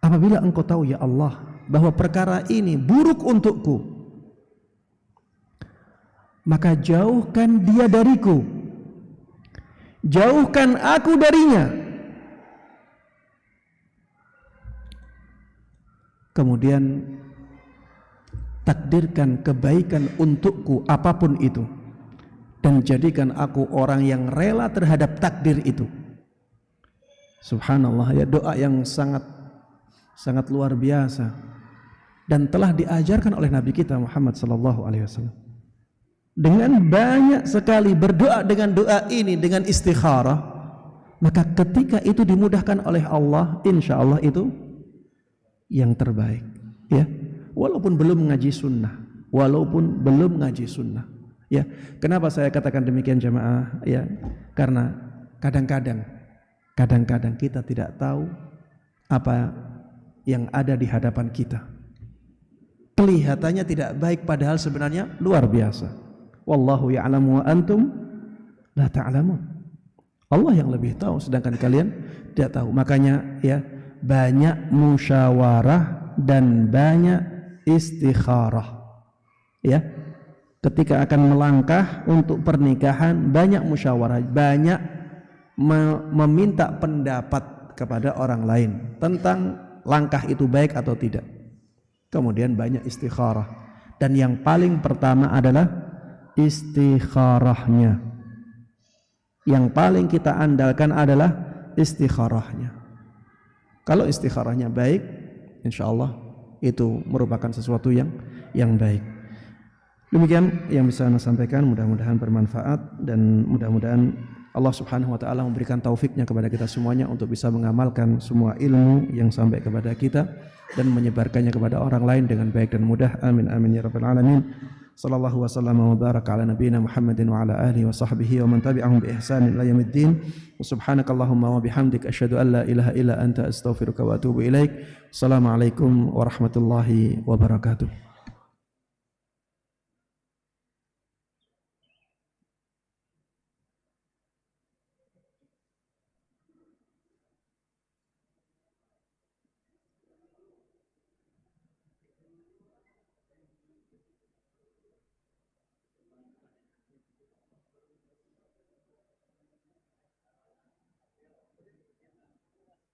Apabila engkau tahu ya Allah bahwa perkara ini buruk untukku, maka jauhkan dia dariku, jauhkan aku darinya. Kemudian takdirkan kebaikan untukku apapun itu, dan jadikan aku orang yang rela terhadap takdir itu. Subhanallah, ya, doa yang sangat luar biasa dan telah diajarkan oleh Nabi kita Muhammad sallallahu alaihi wasallam. Dengan banyak sekali berdoa dengan doa ini, dengan istikharah, maka ketika itu dimudahkan oleh Allah, insya Allah itu yang terbaik, ya. Walaupun belum ngaji sunnah, ya. Kenapa saya katakan demikian jamaah? Ya, karena kadang-kadang kita tidak tahu apa yang ada di hadapan kita. Kelihatannya tidak baik padahal sebenarnya luar biasa. Wallahu ya'lamu wa antum La ta'lamun. Allah yang lebih tahu, sedangkan kalian tidak tahu. Makanya ya, banyak musyawarah dan banyak istikharah. Ya, ketika akan melangkah untuk pernikahan, banyak musyawarah, banyak meminta pendapat kepada orang lain tentang langkah itu baik atau tidak. Kemudian banyak istikharah, dan yang paling pertama adalah istikharahnya. Yang paling kita andalkan adalah istikharahnya. Kalau istikharahnya baik, insya Allah itu merupakan sesuatu yang baik. Demikian yang bisa saya sampaikan, mudah-mudahan bermanfaat dan mudah-mudahan Allah Subhanahu wa taala memberikan taufiknya kepada kita semuanya untuk bisa mengamalkan semua ilmu yang sampai kepada kita dan menyebarkannya kepada orang lain dengan baik dan mudah. Amin amin ya rabbal alamin. Sallallahu wasallam wa baraka ala nabiyyina Muhammadin wa ala alihi wa sahbihi wa man tabi'ahum bi ihsan ila yaumiddin. Subhanakallahumma wa bihamdika asyhadu an la ilaha illa anta astaghfiruka wa atubu ilaik. Assalamualaikum warahmatullahi wabarakatuh.